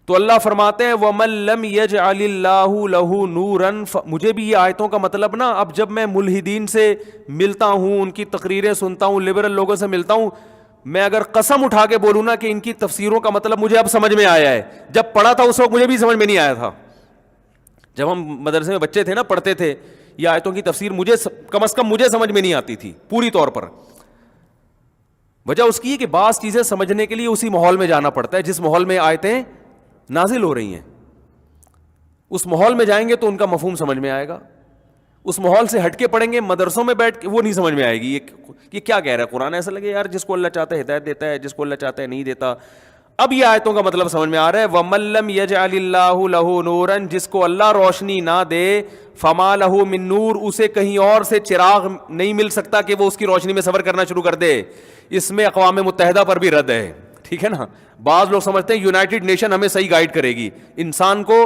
تو اللہ فرماتے ہیں وَمَن لَّمْ يَجْعَلِ اللَّهُ لَهُ نُورًا. مجھے بھی یہ آیتوں کا مطلب نا، اب جب میں ملحدین سے ملتا ہوں، ان کی تقریریں سنتا ہوں، لبرل لوگوں سے ملتا ہوں، میں اگر قسم اٹھا کے بولوں نا کہ ان کی تفسیروں کا مطلب مجھے اب سمجھ میں آیا ہے، جب پڑھا تھا اس وقت مجھے بھی سمجھ میں نہیں آیا تھا. جب ہم مدرسے میں بچے تھے نا، پڑھتے تھے، یہ آیتوں کی تفسیر مجھے کم از کم مجھے سمجھ میں نہیں آتی تھی پوری طور پر. وجہ اس کی ہے کہ بعض چیزیں سمجھنے کے لیے اسی ماحول میں جانا پڑتا ہے جس ماحول میں آیتیں نازل ہو رہی ہیں. اس ماحول میں جائیں گے تو ان کا مفہوم سمجھ میں آئے گا. اس ماحول سے ہٹ کے پڑھیں گے مدرسوں میں بیٹھ کے، وہ نہیں سمجھ میں آئے گی یہ کیا کہہ رہا ہے قرآن. ایسا لگے یار جس کو اللہ چاہتا ہے ہدایت دیتا ہے، جس کو اللہ چاہتا ہے نہیں دیتا. اب یہ آیتوں کا مطلب سمجھ میں آ رہا ہے. وَمَن لَّمْ يَجْعَلِ اللَّهُ لَهُ نُورًا، جس کو اللہ روشنی نہ دے، فَمَا لَهُ مِن نور، اسے کہیں اور سے چراغ نہیں مل سکتا کہ وہ اس کی روشنی میں سفر کرنا شروع کر دے. اس میں اقوام متحدہ پر بھی رد ہے، ٹھیک ہے نا. بعض لوگ سمجھتے ہیں یونائٹڈ نیشن ہمیں صحیح گائیڈ کرے گی، انسان کو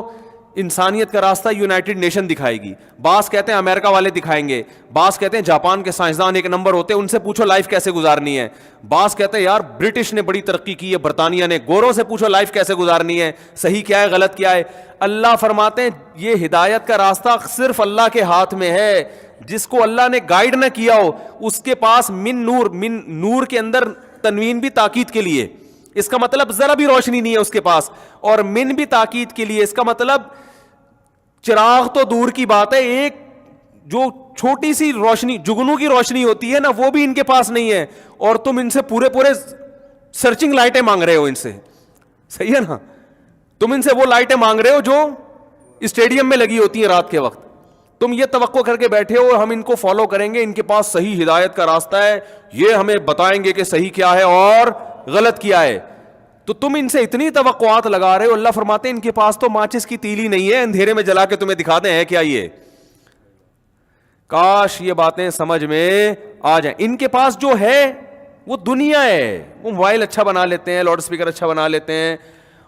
انسانیت کا راستہ یونائٹڈ نیشن دکھائے گی. بعض کہتے ہیں امریکہ والے دکھائیں گے، بعض کہتے ہیں جاپان کے سائنسدان ایک نمبر ہوتے ہیں، ان سے پوچھو لائف کیسے گزارنی ہے. بعض کہتے ہیں یار برٹش نے بڑی ترقی کی ہے، برطانیہ نے، گوروں سے پوچھو لائف کیسے گزارنی ہے، صحیح کیا ہے غلط کیا ہے. اللہ فرماتے ہیں یہ ہدایت کا راستہ صرف اللہ کے ہاتھ میں ہے. جس کو اللہ نے گائیڈ نہ کیا ہو اس کے پاس من نور کے اندر تنوین بھی تاکید کے لیے، اس کا مطلب ذرا بھی روشنی نہیں ہے اس کے پاس، اور من بھی تاکید کے لیے، اس کا مطلب چراغ تو دور کی بات ہے، ایک جو چھوٹی سی روشنی جگنو کی روشنی ہوتی ہے نا وہ بھی ان کے پاس نہیں ہے، اور تم ان سے پورے سرچنگ لائٹیں مانگ رہے ہو ان سے. صحیح ہے نا، تم ان سے وہ لائٹیں مانگ رہے ہو جو اسٹیڈیم میں لگی ہوتی ہیں رات کے وقت. تم یہ توقع کر کے بیٹھے ہو ہم ان کو فالو کریں گے، ان کے پاس صحیح ہدایت کا راستہ ہے، یہ ہمیں بتائیں گے کہ صحیح کیا ہے اور غلط کیا ہے. تو تم ان سے اتنی توقعات لگا رہے ہو. اللہ فرماتے ہیں ان کے پاس تو ماچس کی تیلی نہیں ہے، اندھیرے میں جلا کے تمہیں دکھا دیں ہے کیا یہ. کاش یہ باتیں سمجھ میں آ جائیں. ان کے پاس جو ہے وہ دنیا ہے. وہ موبائل اچھا بنا لیتے ہیں, لاؤڈ اسپیکر اچھا بنا لیتے ہیں,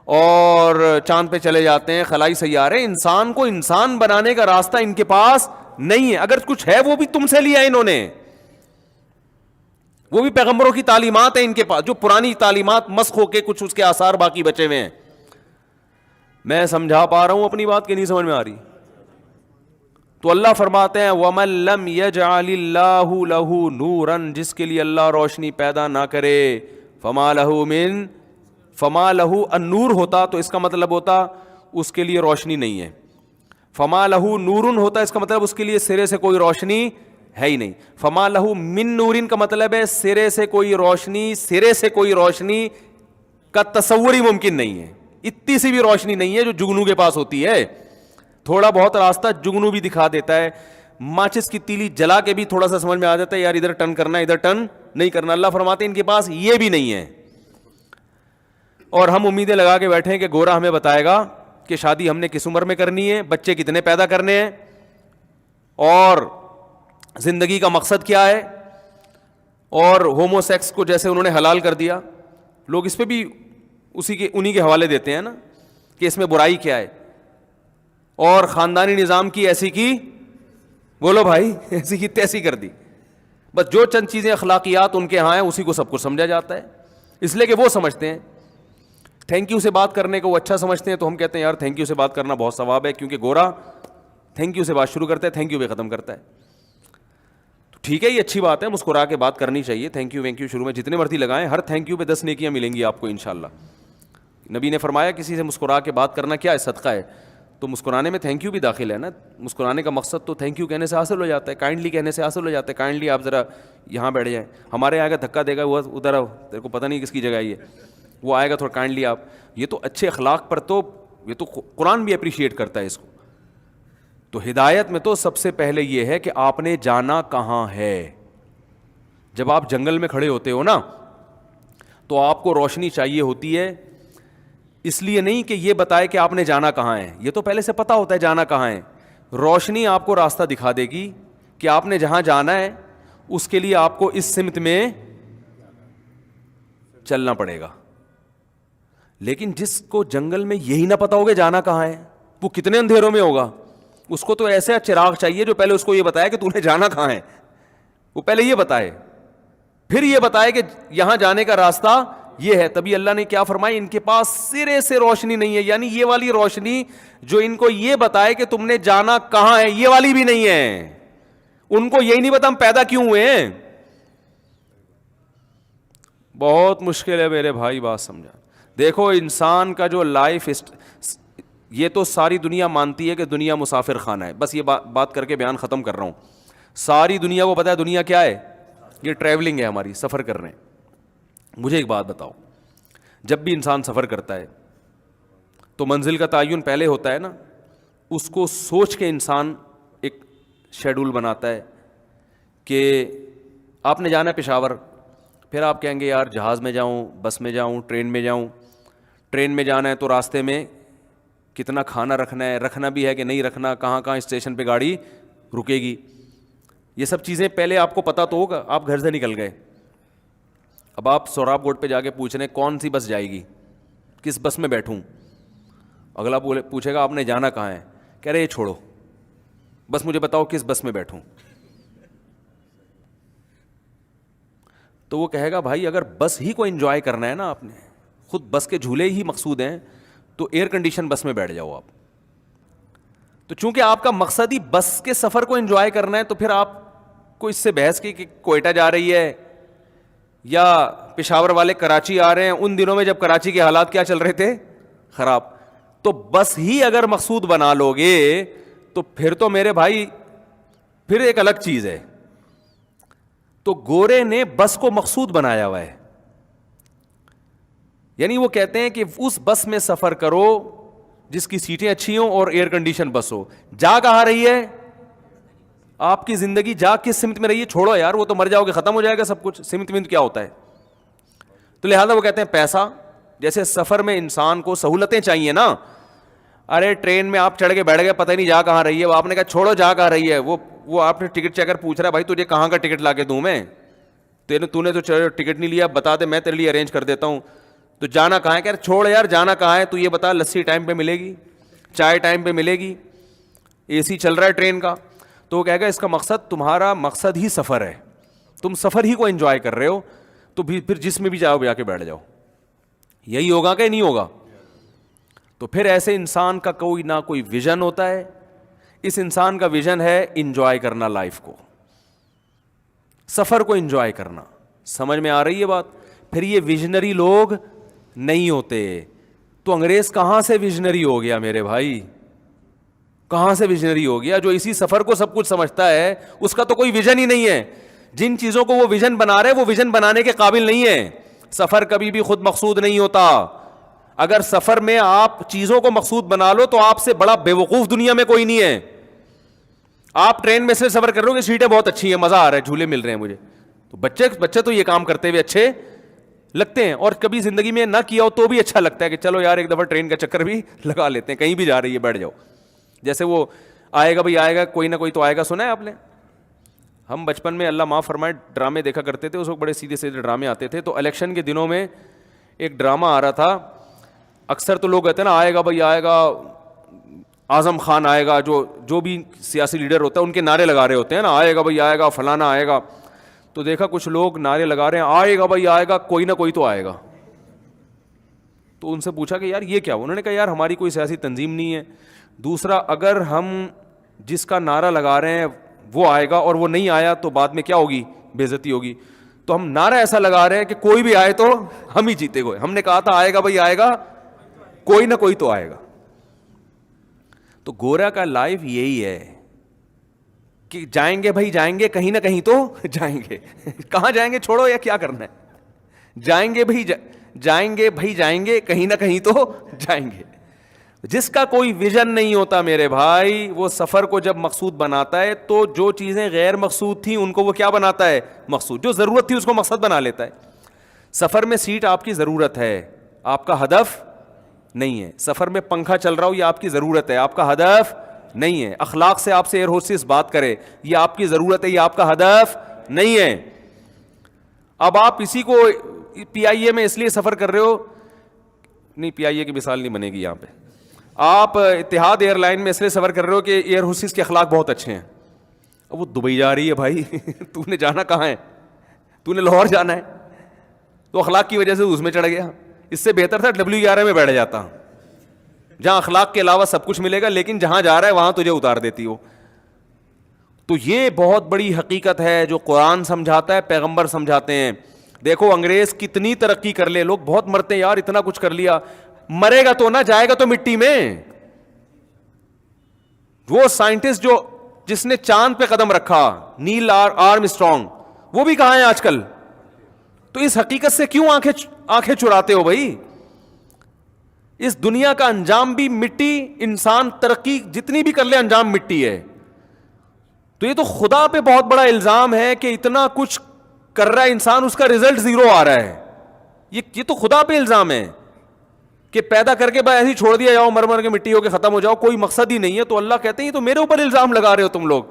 اور چاند پہ چلے جاتے ہیں, خلائی سیارے. انسان کو انسان بنانے کا راستہ ان کے پاس نہیں ہے. اگر کچھ ہے وہ بھی تم سے لیا انہوں نے, وہ بھی پیغمبروں کی تعلیمات ہیں ان کے پاس, جو پرانی تعلیمات مسخ ہو کے کچھ اس کے آثار باقی بچے ہوئے ہیں. میں سمجھا پا رہا ہوں اپنی بات کہ نہیں سمجھ میں آ رہی؟ تو اللہ فرماتے ہیں وَمَن لَّمْ يَجْعَلِ اللَّهُ لَهُ نُورًا, جس کے لیے اللہ روشنی پیدا نہ کرے, فَمَا لَهُ النور ہوتا تو اس کا مطلب ہوتا اس کے لیے روشنی نہیں ہے. فَمَا لَهُ نُورٌ ہوتا اس کا مطلب اس کے لیے سرے سے کوئی روشنی ہے ہی نہیں. فَمَا لَهُ مِن نُورٍ کا مطلب ہے سرے سے کوئی روشنی کا تصور ہی ممکن نہیں ہے. اتنی سی بھی روشنی نہیں ہے جو جگنو کے پاس ہوتی ہے. تھوڑا بہت راستہ جگنو بھی دکھا دیتا ہے, ماچس کی تیلی جلا کے بھی تھوڑا سا سمجھ میں آ جاتا ہے یار ادھر ٹرن کرنا ہے, ادھر ٹرن نہیں کرنا. اللہ فرماتے ہیں ان کے پاس یہ بھی نہیں ہے. اور ہم امیدیں لگا کے بیٹھے ہیں کہ گورا ہمیں بتائے گا کہ شادی ہم نے کس عمر میں کرنی ہے, بچے کتنے پیدا کرنے ہیں, اور زندگی کا مقصد کیا ہے, اور ہومو سیکس کو جیسے انہوں نے حلال کر دیا, لوگ اس پہ بھی انہی کے حوالے دیتے ہیں نا کہ اس میں برائی کیا ہے, اور خاندانی نظام کی ایسی کی, بولو بھائی, ایسی کی تیسی کر دی. بس جو چند چیزیں اخلاقیات ان کے ہاں ہیں اسی کو سب کچھ سمجھا جاتا ہے. اس لیے کہ وہ سمجھتے ہیں تھینک یو سے بات کرنے کو وہ اچھا سمجھتے ہیں, تو ہم کہتے ہیں یار تھینک یو سے بات کرنا بہت ثواب ہے, کیونکہ گورا تھینک یو سے بات شروع کرتا ہے, تھینک یو پہ ختم کرتا ہے. تو ٹھیک ہے, یہ اچھی بات ہے, مسکرا کے بات کرنی چاہیے. تھینک یو شروع میں جتنے مرضی لگائیں, ہر تھینک یو پہ 10 نیکیاں ملیں گی آپ کو انشاءاللہ. نبی نے فرمایا کسی سے مسکرا کے بات کرنا کیا ہے, صدقہ ہے. تو مسکرانے میں تھینک یو بھی داخل ہے نا. مسکرانے کا مقصد تو تھینک یو کہنے سے حاصل ہو جاتا ہے, کائنڈلی کہنے سے حاصل ہو جاتا ہے. کائنڈلی آپ ذرا یہاں بیٹھ جائیں, ہمارے یہاں کا دھکا دے گا وہ ادھر, تیرے کو پتہ نہیں کس کی جگہ ہے یہ, وہ آئے گا تھوڑا کائنڈلی آپ. یہ تو اچھے اخلاق پر تو یہ تو قرآن بھی اپریشیٹ کرتا ہے اس کو. تو ہدایت میں تو سب سے پہلے یہ ہے کہ آپ نے جانا کہاں ہے. جب آپ جنگل میں کھڑے ہوتے ہو نا تو آپ کو روشنی چاہیے ہوتی ہے, اس لیے نہیں کہ یہ بتائے کہ آپ نے جانا کہاں ہے, یہ تو پہلے سے پتا ہوتا ہے جانا کہاں ہے. روشنی آپ کو راستہ دکھا دے گی کہ آپ نے جہاں جانا ہے اس کے لیے آپ کو اس سمت میں چلنا پڑے گا. لیکن جس کو جنگل میں یہی نہ پتا ہوگا جانا کہاں ہے, وہ کتنے اندھیروں میں ہوگا. اس کو تو ایسا چراغ چاہیے جو پہلے اس کو یہ بتائے کہ تو نے جانا کہاں ہے. وہ پہلے یہ بتائے, پھر یہ بتائے کہ یہاں جانے کا راستہ یہ ہے. تبھی اللہ نے کیا فرمایا, ان کے پاس سرے سے روشنی نہیں ہے. یعنی یہ والی روشنی جو ان کو یہ بتائے کہ تم نے جانا کہاں ہے, یہ والی بھی نہیں ہے. ان کو یہی نہیں پتا ہم پیدا کیوں ہوئے ہیں. بہت مشکل ہے میرے بھائی بات سمجھا. دیکھو انسان کا جو لائف, یہ تو ساری دنیا مانتی ہے کہ دنیا مسافر خانہ ہے. بس یہ بات کر کے بیان ختم کر رہا ہوں. ساری دنیا کو پتا ہے دنیا کیا ہے, یہ ٹریولنگ ہے ہماری, سفر کر رہے ہیں. مجھے ایک بات بتاؤ, جب بھی انسان سفر کرتا ہے تو منزل کا تعین پہلے ہوتا ہے نا, اس کو سوچ کے انسان ایک شیڈول بناتا ہے کہ آپ نے جانا ہے پشاور, پھر آپ کہیں گے یار جہاز میں جاؤں, بس میں جاؤں, ٹرین میں جاؤں. ٹرین میں جانا ہے تو راستے میں کتنا کھانا رکھنا ہے, رکھنا بھی ہے کہ نہیں رکھنا, کہاں کہاں اسٹیشن پہ گاڑی رکے گی, یہ سب چیزیں پہلے آپ کو پتہ تو ہوگا. آپ گھر سے نکل گئے, اب آپ سوراب گوٹ پہ جا کے پوچھ رہے ہیں کون سی بس جائے گی, کس بس میں بیٹھوں. اگلا پوچھے گا آپ نے جانا کہاں ہے, کہہ رہے یہ چھوڑو, بس مجھے بتاؤ کس بس میں بیٹھوں. تو وہ کہے گا بھائی اگر بس ہی کو انجوائے کرنا ہے نا, آپ نے خود بس کے جھولے ہی مقصود ہیں, تو ایئر کنڈیشن بس میں بیٹھ جاؤ آپ. تو چونکہ آپ کا مقصد ہی بس کے سفر کو انجوائے کرنا ہے, تو پھر آپ کو اس سے بحث کی کہ کوئٹہ جا رہی ہے یا پشاور والے کراچی آ رہے ہیں. ان دنوں میں جب کراچی کے حالات کیا چل رہے تھے, خراب. تو بس ہی اگر مقصود بنا لو گے تو پھر تو میرے بھائی پھر ایک الگ چیز ہے. تو گورے نے بس کو مقصود بنایا ہوا ہے. یعنی وہ کہتے ہیں کہ اس بس میں سفر کرو جس کی سیٹیں اچھی ہوں اور ایئر کنڈیشن بس ہو. جا کہاں رہی ہے آپ کی زندگی, جا کس سمت میں رہی ہے, چھوڑو یار وہ تو مر جاؤ گے, ختم ہو جائے گا سب کچھ. سمت میں کیا ہوتا ہے. تو لہذا وہ کہتے ہیں پیسہ, جیسے سفر میں انسان کو سہولتیں چاہیے نا, ارے ٹرین میں آپ چڑھ کے بیٹھ گئے, پتہ نہیں جا کہاں رہی ہے, وہ آپ نے کہا چھوڑو جا کہاں رہی ہے, وہ آپ نے ٹکٹ چیکر پوچھ رہا ہے بھائی تجھے کہاں کا ٹکٹ لا کے دوں میں, تو نے تو ٹکٹ نہیں لیا, بتا دے میں تیرے لیے ارینج کر دیتا ہوں, تو جانا کہاں ہے, کہ چھوڑ یار جانا کہاں ہے, تو یہ بتا لسی ٹائم پہ ملے گی, چائے ٹائم پہ ملے گی, اے سی چل رہا ہے ٹرین کا, تو وہ کہے گا اس کا مقصد, تمہارا مقصد ہی سفر ہے, تم سفر ہی کو انجوائے کر رہے ہو, تو پھر جس میں بھی جاؤ جا کے بیٹھ جاؤ. یہی ہوگا کہ نہیں ہوگا؟ تو پھر ایسے انسان کا کوئی نہ کوئی ویژن ہوتا ہے. اس انسان کا ویژن ہے انجوائے کرنا لائف کو, سفر کو انجوائے کرنا. سمجھ میں آ رہی ہے بات؟ پھر یہ ویژنری لوگ نہیں ہوتے. تو انگریز کہاں سے ویژنری ہو گیا میرے بھائی, کہاں سے ویژنری ہو گیا؟ جو اسی سفر کو سب کچھ سمجھتا ہے, اس کا تو کوئی ویژن ہی نہیں ہے. جن چیزوں کو وہ ویژن بنا رہے وہ ویژن بنانے کے قابل نہیں ہے. سفر کبھی بھی خود مقصود نہیں ہوتا. اگر سفر میں آپ چیزوں کو مقصود بنا لو تو آپ سے بڑا بے وقوف دنیا میں کوئی نہیں ہے. آپ ٹرین میں سے سفر کر رہے ہو کہ سیٹیں بہت اچھی ہیں, مزہ آ رہا ہے, جھولے مل رہے ہیں مجھے, تو بچے تو یہ کام کرتے ہوئے اچھے لگتے ہیں, اور کبھی زندگی میں نہ کیا ہو تو بھی اچھا لگتا ہے کہ چلو یار ایک دفعہ ٹرین کا چکر بھی لگا لیتے ہیں, کہیں بھی جا رہی ہے بیٹھ جاؤ. جیسے وہ آئے گا بھائی آئے گا, کوئی نہ کوئی تو آئے گا, سنا ہے آپ نے؟ ہم بچپن میں اللہ معاف فرمائے ڈرامے دیکھا کرتے تھے, اس وقت بڑے سیدھے سیدھے ڈرامے آتے تھے. تو الیکشن کے دنوں میں ایک ڈرامہ آ رہا تھا, اکثر تو لوگ کہتے ہیں نا آئے گا بھائی آئے گا, اعظم خان آئے گا, جو بھی سیاسی لیڈر ہوتا ہے ان کے نعرے لگا رہے ہوتے ہیں نا, آئے گا بھائی آئے گا, فلانا آئے گا. تو دیکھا کچھ لوگ نعرے لگا رہے ہیں آئے گا بھائی آئے گا, کوئی نہ کوئی تو آئے گا. تو ان سے پوچھا کہ یار یہ کیا؟ انہوں نے کہا یار ہماری کوئی سیاسی تنظیم نہیں ہے. دوسرا, اگر ہم جس کا نعرہ لگا رہے ہیں وہ آئے گا اور وہ نہیں آیا تو بعد میں کیا ہوگی؟ بے عزتی ہوگی. تو ہم نعرہ ایسا لگا رہے ہیں کہ کوئی بھی آئے تو ہم ہی جیتے ہوئے. ہم نے کہا تھا آئے گا بھائی آئے گا, کوئی نہ کوئی تو آئے گا. تو گورا کا لائف یہی ہے کہ جائیں گے بھائی جائیں گے, کہیں نہ کہیں تو جائیں گے. کہاں جائیں گے چھوڑو, یا کیا کرنا ہے, جائیں گے بھائی جائیں گے, کہیں نہ کہیں تو جائیں گے. جس کا کوئی ویژن نہیں ہوتا میرے بھائی, وہ سفر کو جب مقصود بناتا ہے تو جو چیزیں غیر مقصود تھیں ان کو وہ کیا بناتا ہے؟ مقصود. جو ضرورت تھی اس کو مقصد بنا لیتا ہے. سفر میں سیٹ آپ کی ضرورت ہے, آپ کا ہدف نہیں ہے. سفر میں پنکھا چل رہا ہو یہ آپ کی ضرورت ہے, آپ کا ہدف نہیں ہے. اخلاق سے آپ سے ایئر ہوسٹس بات کرے یہ آپ کی ضرورت ہے, یہ آپ کا ہدف نہیں ہے. اب آپ اسی کو پی آئی اے میں اس لیے سفر کر رہے ہو, نہیں پی آئی اے کی مثال نہیں بنے گی یہاں پہ. آپ اتحاد ایئر لائن میں اس لیے سفر کر رہے ہو کہ ایئر ہوسٹس کے اخلاق بہت اچھے ہیں. اب وہ دبئی جا رہی ہے بھائی, تو نے جانا کہاں ہے؟ تو نے لاہور جانا ہے, تو اخلاق کی وجہ سے اس میں چڑھ گیا. اس سے بہتر تھا WI میں بیٹھ جاتا, جہاں اخلاق کے علاوہ سب کچھ ملے گا, لیکن جہاں جا رہا ہے وہاں تجھے اتار دیتی ہو. تو یہ بہت بڑی حقیقت ہے جو قرآن سمجھاتا ہے, پیغمبر سمجھاتے ہیں. دیکھو انگریز کتنی ترقی کر لے, لوگ بہت مرتے ہیں یار, اتنا کچھ کر لیا, مرے گا تو نہ, جائے گا تو مٹی میں. وہ سائنٹسٹ جس نے چاند پہ قدم رکھا, نیل آرم اسٹرانگ, وہ بھی کہاں ہیں آج کل؟ تو اس حقیقت سے کیوں آنکھیں چراتے ہو بھائی؟ اس دنیا کا انجام بھی مٹی, انسان ترقی جتنی بھی کر لے انجام مٹی ہے. تو یہ تو خدا پہ بہت بڑا الزام ہے کہ اتنا کچھ کر رہا ہے انسان, اس کا رزلٹ زیرو آ رہا ہے. یہ تو خدا پہ الزام ہے کہ پیدا کر کے بھائی ایسے ہی چھوڑ دیا جاؤ, مر کے مٹی ہو کے ختم ہو جاؤ, کوئی مقصد ہی نہیں ہے. تو اللہ کہتے ہیں یہ تو میرے اوپر الزام لگا رہے ہو تم لوگ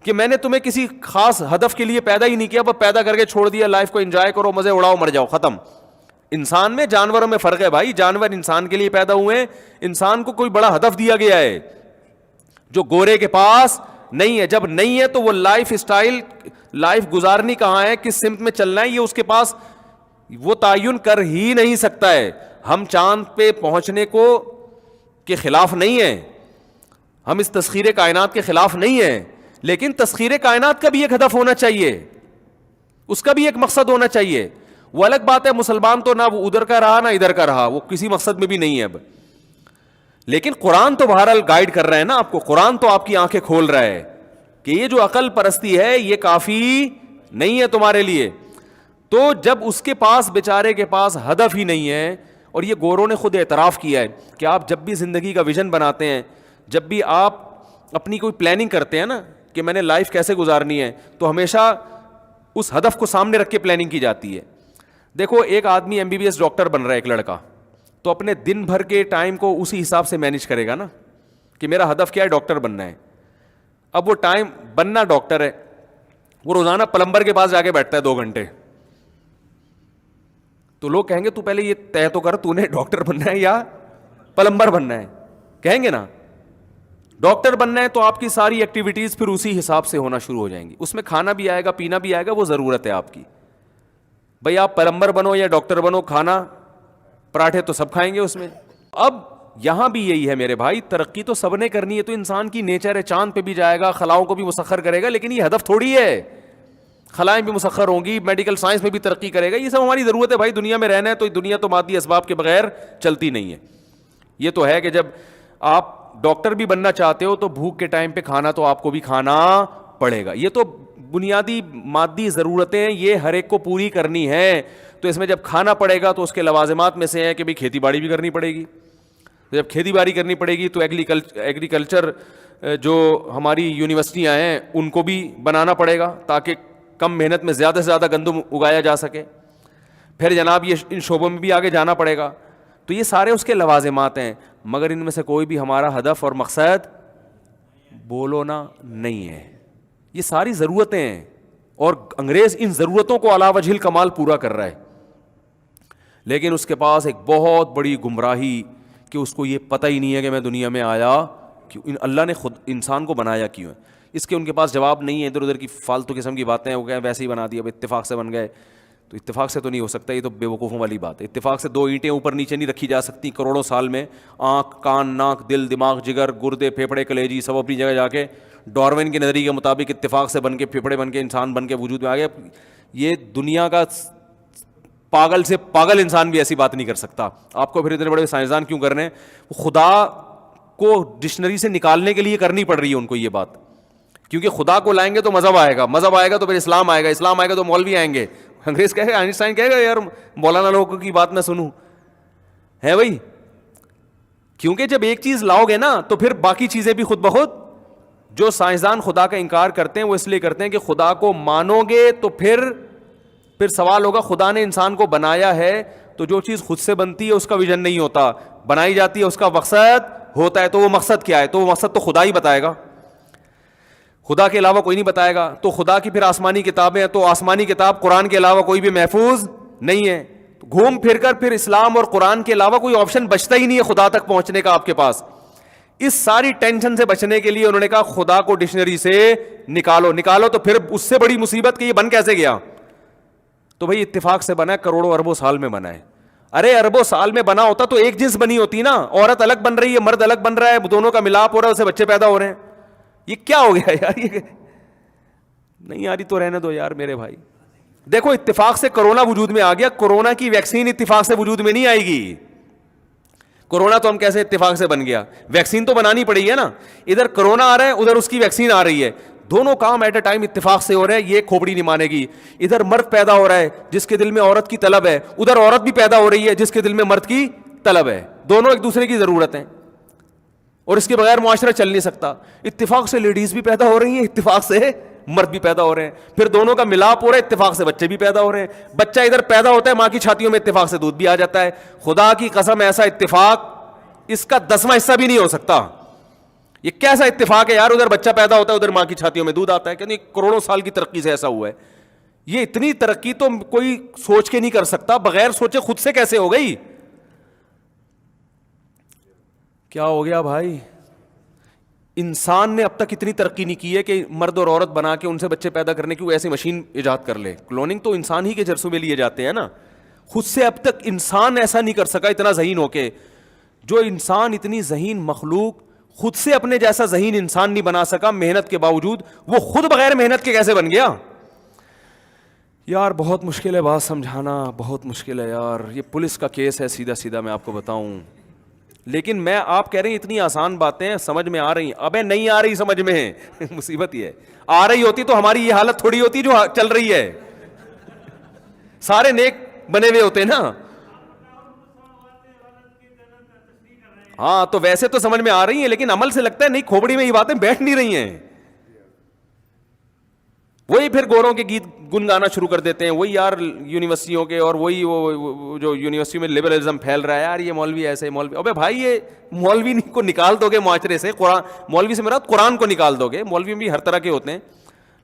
کہ میں نے تمہیں کسی خاص ہدف کے لیے پیدا ہی نہیں کیا, بس پیدا کر کے چھوڑ دیا, لائف کو انجوائے کرو, مزے اڑاؤ, مر جاؤ, ختم. انسان میں جانوروں میں فرق ہے بھائی, جانور انسان کے لیے پیدا ہوئے ہیں, انسان کو کوئی بڑا ہدف دیا گیا ہے جو گورے کے پاس نہیں ہے. جب نہیں ہے تو وہ لائف اسٹائل, لائف گزارنی کہاں ہے, کس سمت میں چلنا ہے, یہ اس کے پاس وہ تعین کر ہی نہیں سکتا ہے. ہم چاند پہ پہنچنے کو کے خلاف نہیں ہیں, ہم اس تسخیر کائنات کے خلاف نہیں ہیں, لیکن تسخیر کائنات کا بھی ایک ہدف ہونا چاہیے, اس کا بھی ایک مقصد ہونا چاہیے. وہ الگ بات ہے مسلمان تو نہ وہ ادھر کا رہا نہ ادھر کا رہا, وہ کسی مقصد میں بھی نہیں ہے اب. لیکن قرآن تو بہرحال گائیڈ کر رہا ہے نا آپ کو, قرآن تو آپ کی آنکھیں کھول رہا ہے کہ یہ جو عقل پرستی ہے یہ کافی نہیں ہے تمہارے لیے. تو جب اس کے پاس بیچارے کے پاس ہدف ہی نہیں ہے, اور یہ گوروں نے خود اعتراف کیا ہے کہ آپ جب بھی زندگی کا ویژن بناتے ہیں, جب بھی آپ اپنی کوئی پلاننگ کرتے ہیں نا کہ میں نے لائف کیسے گزارنی ہے, تو ہمیشہ اس ہدف کو سامنے رکھ کے پلاننگ کی جاتی ہے. دیکھو ایک آدمی MBBS ڈاکٹر بن رہا ہے, ایک لڑکا, تو اپنے دن بھر کے ٹائم کو اسی حساب سے مینیج کرے گا نا کہ میرا ہدف کیا ہے, ڈاکٹر بننا ہے. اب وہ ٹائم بننا ڈاکٹر ہے, وہ روزانہ پلمبر کے پاس جا کے بیٹھتا ہے 2 گھنٹے, تو لوگ کہیں گے تو پہلے یہ طے تو کر تو نے ڈاکٹر بننا ہے یا پلمبر بننا ہے, کہیں گے نا. ڈاکٹر بننا ہے تو آپ کی ساری ایکٹیویٹیز پھر اسی حساب سے ہونا شروع ہو جائیں گی, اس میں کھانا بھی آئے گا پینا بھی آئے گا, وہ ضرورت ہے آپ کی. بھائی آپ پلمبر بنو یا ڈاکٹر بنو, کھانا پراٹھے تو سب کھائیں گے اس میں. اب یہاں بھی یہی ہے میرے بھائی, ترقی تو سب نے کرنی ہے, تو انسان کی نیچر ہے, چاند پہ بھی جائے گا, خلاؤں کو بھی مسخر کرے گا, لیکن یہ ہدف تھوڑی ہے. خلائیں بھی مسخر ہوں گی, میڈیکل سائنس میں بھی ترقی کرے گا, یہ سب ہماری ضرورت ہے بھائی. دنیا میں رہنا ہے تو دنیا تو مادی اسباب کے بغیر چلتی نہیں ہے. یہ تو ہے کہ جب آپ ڈاکٹر بھی بننا چاہتے ہو تو بھوک کے ٹائم پہ کھانا تو آپ کو بھی کھانا پڑے گا. یہ تو بنیادی مادی ضرورتیں یہ ہر ایک کو پوری کرنی ہے. تو اس میں جب کھانا پڑے گا تو اس کے لوازمات میں سے ہے کہ بھئی کھیتی باڑی بھی کرنی پڑے گی. جب کھیتی باڑی کرنی پڑے گی تو ایگریکلچر جو ہماری یونیورسٹیاں ہیں ان کو بھی بنانا پڑے گا تاکہ کم محنت میں زیادہ سے زیادہ گندم اگایا جا سکے. پھر جناب یہ ان شعبوں میں بھی آگے جانا پڑے گا. تو یہ سارے اس کے لوازمات ہیں, مگر ان میں سے کوئی بھی ہمارا ہدف اور مقصد بولو نا نہیں ہے. یہ ساری ضرورتیں ہیں اور انگریز ان ضرورتوں کو علی وجہ الکمال پورا کر رہا ہے, لیکن اس کے پاس ایک بہت بڑی گمراہی کہ اس کو یہ پتہ ہی نہیں ہے کہ میں دنیا میں آیا کیوں, اللہ نے خود انسان کو بنایا کیوں ہے. اس کے ان کے پاس جواب نہیں ہے, ادھر ادھر کی فالتو قسم کی باتیں ہیں, وہ کہیں ویسے ہی بنا دیا, اتفاق سے بن گئے. تو اتفاق سے تو نہیں ہو سکتا, یہ تو بے وقوفوں والی بات ہے. اتفاق سے 2 اینٹیں اوپر نیچے نہیں رکھی جا سکتی کروڑوں سال میں. آنکھ, کان, ناک, دل, دماغ, جگر, گردے, پھیپھڑے, کلیجی سب اپنی جگہ جا کے ڈاروین کے نظریے کے مطابق اتفاق سے بن کے پھیپھڑے بن کے انسان بن کے وجود میں آ گیا. یہ دنیا کا پاگل سے پاگل انسان بھی ایسی بات نہیں کر سکتا. آپ کو پھر اتنے بڑے سائنسدان کیوں کر رہے ہیں؟ خدا کو ڈکشنری سے نکالنے کے لیے کرنی پڑ رہی ہے ان کو یہ بات, کیونکہ خدا کو لائیں گے تو مذہب آئے گا, مذہب آئے گا تو پھر اسلام آئے گا, اسلام آئے گا تو مولوی آئیں گے. انگریز کہے گا, آئنسٹائن کہے گا یار مولانا لوگوں کی بات میں سنوں ہے بھائی, کیونکہ جب ایک چیز لاؤ گے نا تو پھر باقی چیزیں بھی خود بخود. جو سائنسدان خدا کا انکار کرتے ہیں وہ اس لیے کرتے ہیں کہ خدا کو مانو گے تو پھر سوال ہوگا, خدا نے انسان کو بنایا ہے تو جو چیز خود سے بنتی ہے اس کا ویژن نہیں ہوتا, بنائی جاتی ہے اس کا مقصد ہوتا ہے. تو وہ مقصد کیا ہے؟ تو وہ مقصد تو خدا ہی بتائے گا, خدا کے علاوہ کوئی نہیں بتائے گا. تو خدا کی پھر آسمانی کتابیں ہیں, تو آسمانی کتاب قرآن کے علاوہ کوئی بھی محفوظ نہیں ہے. گھوم پھر کر پھر اسلام اور قرآن کے علاوہ کوئی آپشن بچتا ہی نہیں ہے خدا تک پہنچنے کا آپ کے پاس. اس ساری ٹینشن سے بچنے کے لیے انہوں نے کہا خدا کو ڈکشنری سے نکالو. تو پھر اس سے بڑی مصیبت کہ یہ بن کیسے گیا؟ تو بھئی اتفاق سے بنا ہے, کروڑوں اربوں سال میں بنا ہے. ارے اربوں سال میں بنا ہوتا تو ایک جنس بنی ہوتی نا, عورت الگ بن رہی ہے, مرد الگ بن رہا ہے, دونوں کا ملاپ ہو رہا ہے, اسے بچے پیدا ہو رہے ہیں. یہ کیا ہو گیا یار؟ یہ نہیں یاری تو رہنے دو یار میرے بھائی. دیکھو اتفاق سے کرونا وجود میں آ گیا, کرونا کی ویکسین اتفاق سے وجود میں نہیں آئے گی. کرونا تو ہم کیسے اتفاق سے بن گیا؟ ویکسین تو بنانی پڑی ہے نا. ادھر کرونا آ رہا ہے, ادھر اس کی ویکسین آ رہی ہے, دونوں کام ایٹ اے ٹائم اتفاق سے ہو رہے ہیں. یہ کھوپڑی نہیں مانے گی. ادھر مرد پیدا ہو رہا ہے جس کے دل میں عورت کی طلب ہے, ادھر عورت بھی پیدا ہو رہی ہے جس کے دل میں مرد کی طلب ہے. دونوں ایک دوسرے کی ضرورت ہیں اور اس کے بغیر معاشرہ چل نہیں سکتا. اتفاق سے لیڈیز بھی پیدا ہو رہی ہیں, اتفاق سے مرد بھی پیدا ہو رہے ہیں, پھر دونوں کا ملاپ ہو رہا ہے, اتفاق سے بچے بھی پیدا ہو رہے ہیں. بچہ ادھر پیدا ہوتا ہے ماں کی چھاتیوں میں, اتفاق سے دودھ بھی آ جاتا ہے. خدا کی قسم ایسا اتفاق اس کا 10واں حصہ بھی نہیں ہو سکتا. یہ کیسا اتفاق ہے یار؟ ادھر بچہ پیدا ہوتا ہے, ادھر ماں کی چھاتیوں میں دودھ آتا ہے. کہ کروڑوں سال کی ترقی سے ایسا ہوا ہے. یہ اتنی ترقی تو کوئی سوچ کے نہیں کر سکتا, بغیر سوچے خود سے کیسے ہو گئی؟ کیا ہو گیا بھائی؟ انسان نے اب تک اتنی ترقی نہیں کی ہے کہ مرد اور عورت بنا کے ان سے بچے پیدا کرنے کی وہ ایسی مشین ایجاد کر لے. کلوننگ تو انسان ہی کے جرسوں میں لیے جاتے ہیں نا. خود سے اب تک انسان ایسا نہیں کر سکا اتنا ذہین ہو کے. جو انسان اتنی ذہین مخلوق خود سے اپنے جیسا ذہین انسان نہیں بنا سکا محنت کے باوجود, وہ خود بغیر محنت کے کیسے بن گیا؟ یار بہت مشکل ہے بات سمجھانا, بہت مشکل ہے یار. یہ پولیس کا کیس ہے سیدھا سیدھا میں آپ کو بتاؤں. لیکن میں آپ کہہ رہے ہیں اتنی آسان باتیں سمجھ میں آ رہی ہیں, ابے نہیں آ رہی سمجھ میں. مصیبت یہ ہے, آ رہی ہوتی تو ہماری یہ حالت تھوڑی ہوتی جو چل رہی ہے. سارے نیک بنے ہوئے ہوتے نا. ہاں تو ویسے تو سمجھ میں آ رہی ہیں, لیکن عمل سے لگتا ہے نہیں, کھوپڑی میں یہ باتیں بیٹھ نہیں رہی ہیں. وہی پھر گوروں کے گیت گنگانا شروع کر دیتے ہیں, وہی یار یونیورسٹیوں کے, اور وہی وہ جو یونیورسٹی میں لبرلزم پھیل رہا ہے, یار یہ مولوی ایسے مولوی. ابے بھائی یہ مولوی کو نکال دو گے معاشرے سے, قرآن مولوی سے مراد قرآن کو نکال دو گے, مولوی بھی ہر طرح کے ہوتے ہیں,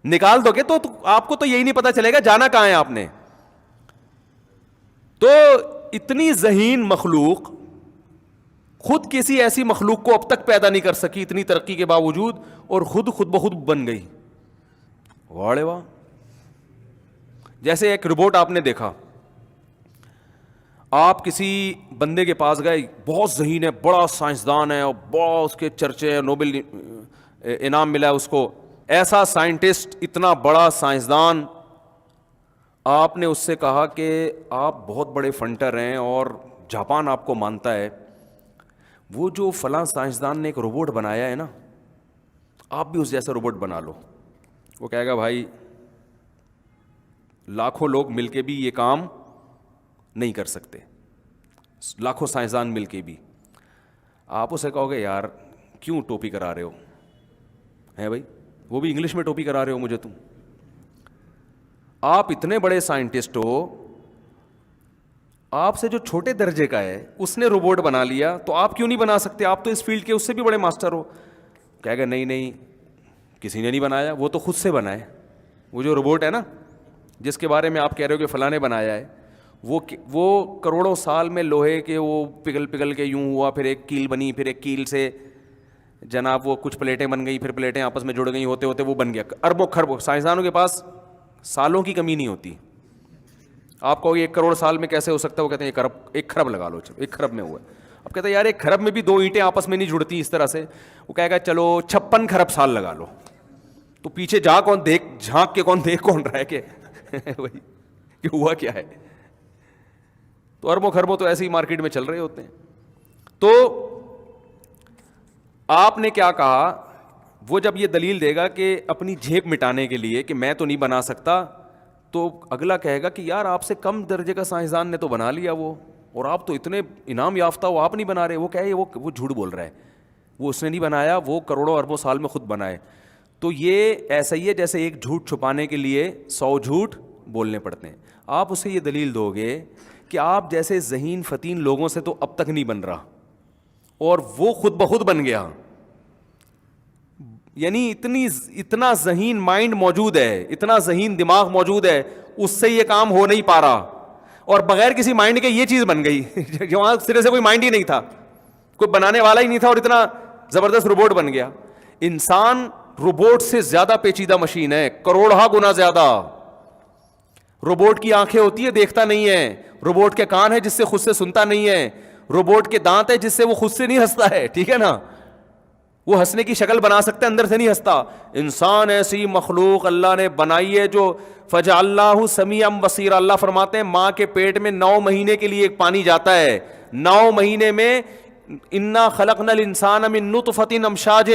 نکال دو گے تو آپ کو تو یہی نہیں پتا چلے گا جانا کہاں ہے آپ نے. تو اتنی ذہین مخلوق خود کسی ایسی مخلوق کو اب تک پیدا نہیں کر سکی اتنی ترقی کے باوجود, اور خود بخود بن گئی. واڑے واہ. جیسے ایک روبوٹ آپ نے دیکھا, آپ کسی بندے کے پاس گئے, بہت ذہین ہے, بڑا سائنسدان ہے, اور بڑا اس کے چرچے ہیں, نوبل انعام ملا ہے اس کو, ایسا سائنٹسٹ, اتنا بڑا سائنسدان. آپ نے اس سے کہا کہ آپ بہت بڑے فنٹر ہیں اور جاپان آپ کو مانتا ہے, وہ جو فلاں سائنسدان نے ایک روبوٹ بنایا ہے نا, آپ بھی اس جیسا روبوٹ بنا لو. وہ کہے گا بھائی لاکھوں لوگ مل کے بھی یہ کام نہیں کر سکتے, لاکھوں سائنسدان مل کے بھی. آپ اسے کہو گے یار کیوں ٹوپی کرا رہے ہو, ہے بھائی وہ بھی انگلش میں ٹوپی کرا رہے ہو مجھے تم, آپ اتنے بڑے سائنٹسٹ ہو, آپ سے جو چھوٹے درجے کا ہے اس نے روبوٹ بنا لیا, تو آپ کیوں نہیں بنا سکتے, آپ تو اس فیلڈ کے اس سے بھی بڑے ماسٹر ہو. کہے گا نہیں کسی نے نہیں بنایا, وہ تو خود سے بنا ہے. وہ جو روبوٹ ہے نا جس کے بارے میں آپ کہہ رہے ہو کہ فلاں نے بنایا ہے, وہ کروڑوں سال میں لوہے کے وہ پگھل کے یوں ہوا, پھر ایک کیل بنی, پھر ایک کیل سے جناب وہ کچھ پلیٹیں بن گئی, پھر پلیٹیں آپس میں جڑ گئی, ہوتے ہوتے وہ بن گیا. اربوں خربوں سائنسدانوں کے پاس سالوں کی کمی نہیں ہوتی. آپ کہو 1 کروڑ سال میں کیسے ہو سکتا ہے, وہ کہتے ہیں 1 کھرب لگا لو, 1 کھرب میں ہوا ہے. اب کہتے ہیں یار 1 کھرب میں بھی 2 اینٹیں آپس میں نہیں جڑتی اس طرح سے. وہ کہے گا چلو 56 کھرب سال لگا لو. تو پیچھے جھانک کے دیکھ کون رہا ہے کہ وہی کہ ہوا کیا ہے. تو اربوں خربوں تو ایسے ہی مارکیٹ میں چل رہے ہوتے ہیں. تو آپ نے کیا کہا, وہ جب یہ دلیل دے گا کہ اپنی جھیپ مٹانے کے لیے کہ میں تو نہیں بنا سکتا, تو اگلا کہے گا کہ یار آپ سے کم درجے کا سائنسدان نے تو بنا لیا وہ, اور آپ تو اتنے انعام یافتہ ہو, آپ نہیں بنا رہے. وہ کہے وہ جھوٹ بول رہا ہے, وہ اس نے نہیں بنایا, وہ کروڑوں اربوں سال میں خود بنائے. تو یہ ایسا ہی ہے جیسے ایک جھوٹ چھپانے کے لیے 100 جھوٹ بولنے پڑتے ہیں. آپ اسے یہ دلیل دو گے کہ آپ جیسے ذہین فتین لوگوں سے تو اب تک نہیں بن رہا, اور وہ خود بخود بن گیا. یعنی اتنا ذہین مائنڈ موجود ہے, اتنا ذہین دماغ موجود ہے, اس سے یہ کام ہو نہیں پا رہا, اور بغیر کسی مائنڈ کے یہ چیز بن گئی جہاں سرے سے کوئی مائنڈ ہی نہیں تھا, کوئی بنانے والا ہی نہیں تھا, اور اتنا زبردست روبوٹ بن گیا. انسان روبوٹ سے زیادہ پیچیدہ مشین ہے, کروڑہ گنا زیادہ. روبوٹ کی آنکھیں ہوتی ہے, دیکھتا نہیں ہے. روبوٹ کے کان ہے جس سے خود سے سنتا نہیں ہے. روبوٹ کے دانت ہے جس سے وہ خود سے نہیں ہنستا ہے, ٹھیک ہے نا, وہ ہنسنے کی شکل بنا سکتا ہے, اندر سے نہیں ہنستا. انسان ایسی مخلوق اللہ نے بنائی ہے جو فجعلناہ سمیعا بصیرا. اللہ فرماتے ہیں ماں کے پیٹ میں 9 مہینے کے لیے ایک پانی جاتا ہے, 9 مہینے میں انا خلقنا الانسان من نطفۃ امشاج,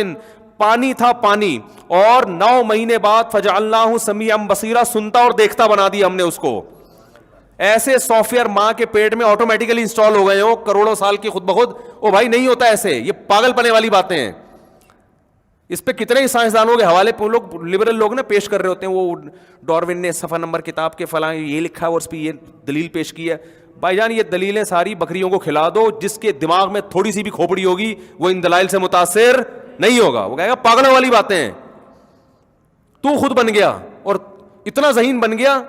پانی تھا پانی, اور 9 مہینے بعد فجعلناہ سمیعا بصیرا, سنتا اور دیکھتا بنا دیا ہم نے اس کو. ایسے سافٹ ویئر ماں کے پیٹ میں آٹومیٹیکلی انسٹال ہو گئے ہو کروڑوں سال کی خود بخود. او بھائی نہیں ہوتا ایسے, یہ پاگل پنے والی باتیں ہیں. اس پہ کتنے ہی سائنسدانوں کے حوالے پہ لوگ لبرل لوگ نا پیش کر رہے ہوتے ہیں, وہ ڈاروین نے صفحہ نمبر کتاب کے فلاں یہ لکھا ہے اور اس پہ یہ دلیل پیش کی ہے. بھائی جان یہ دلیلیں ساری بکریوں کو کھلا دو, جس کے دماغ میں تھوڑی سی بھی کھوپڑی ہوگی وہ ان دلائل سے متاثر نہیں ہوگا. وہ کہے گا پاگلوں والی باتیں ہیں, تو خود بن گیا اور اتنا ذہین بن گیا,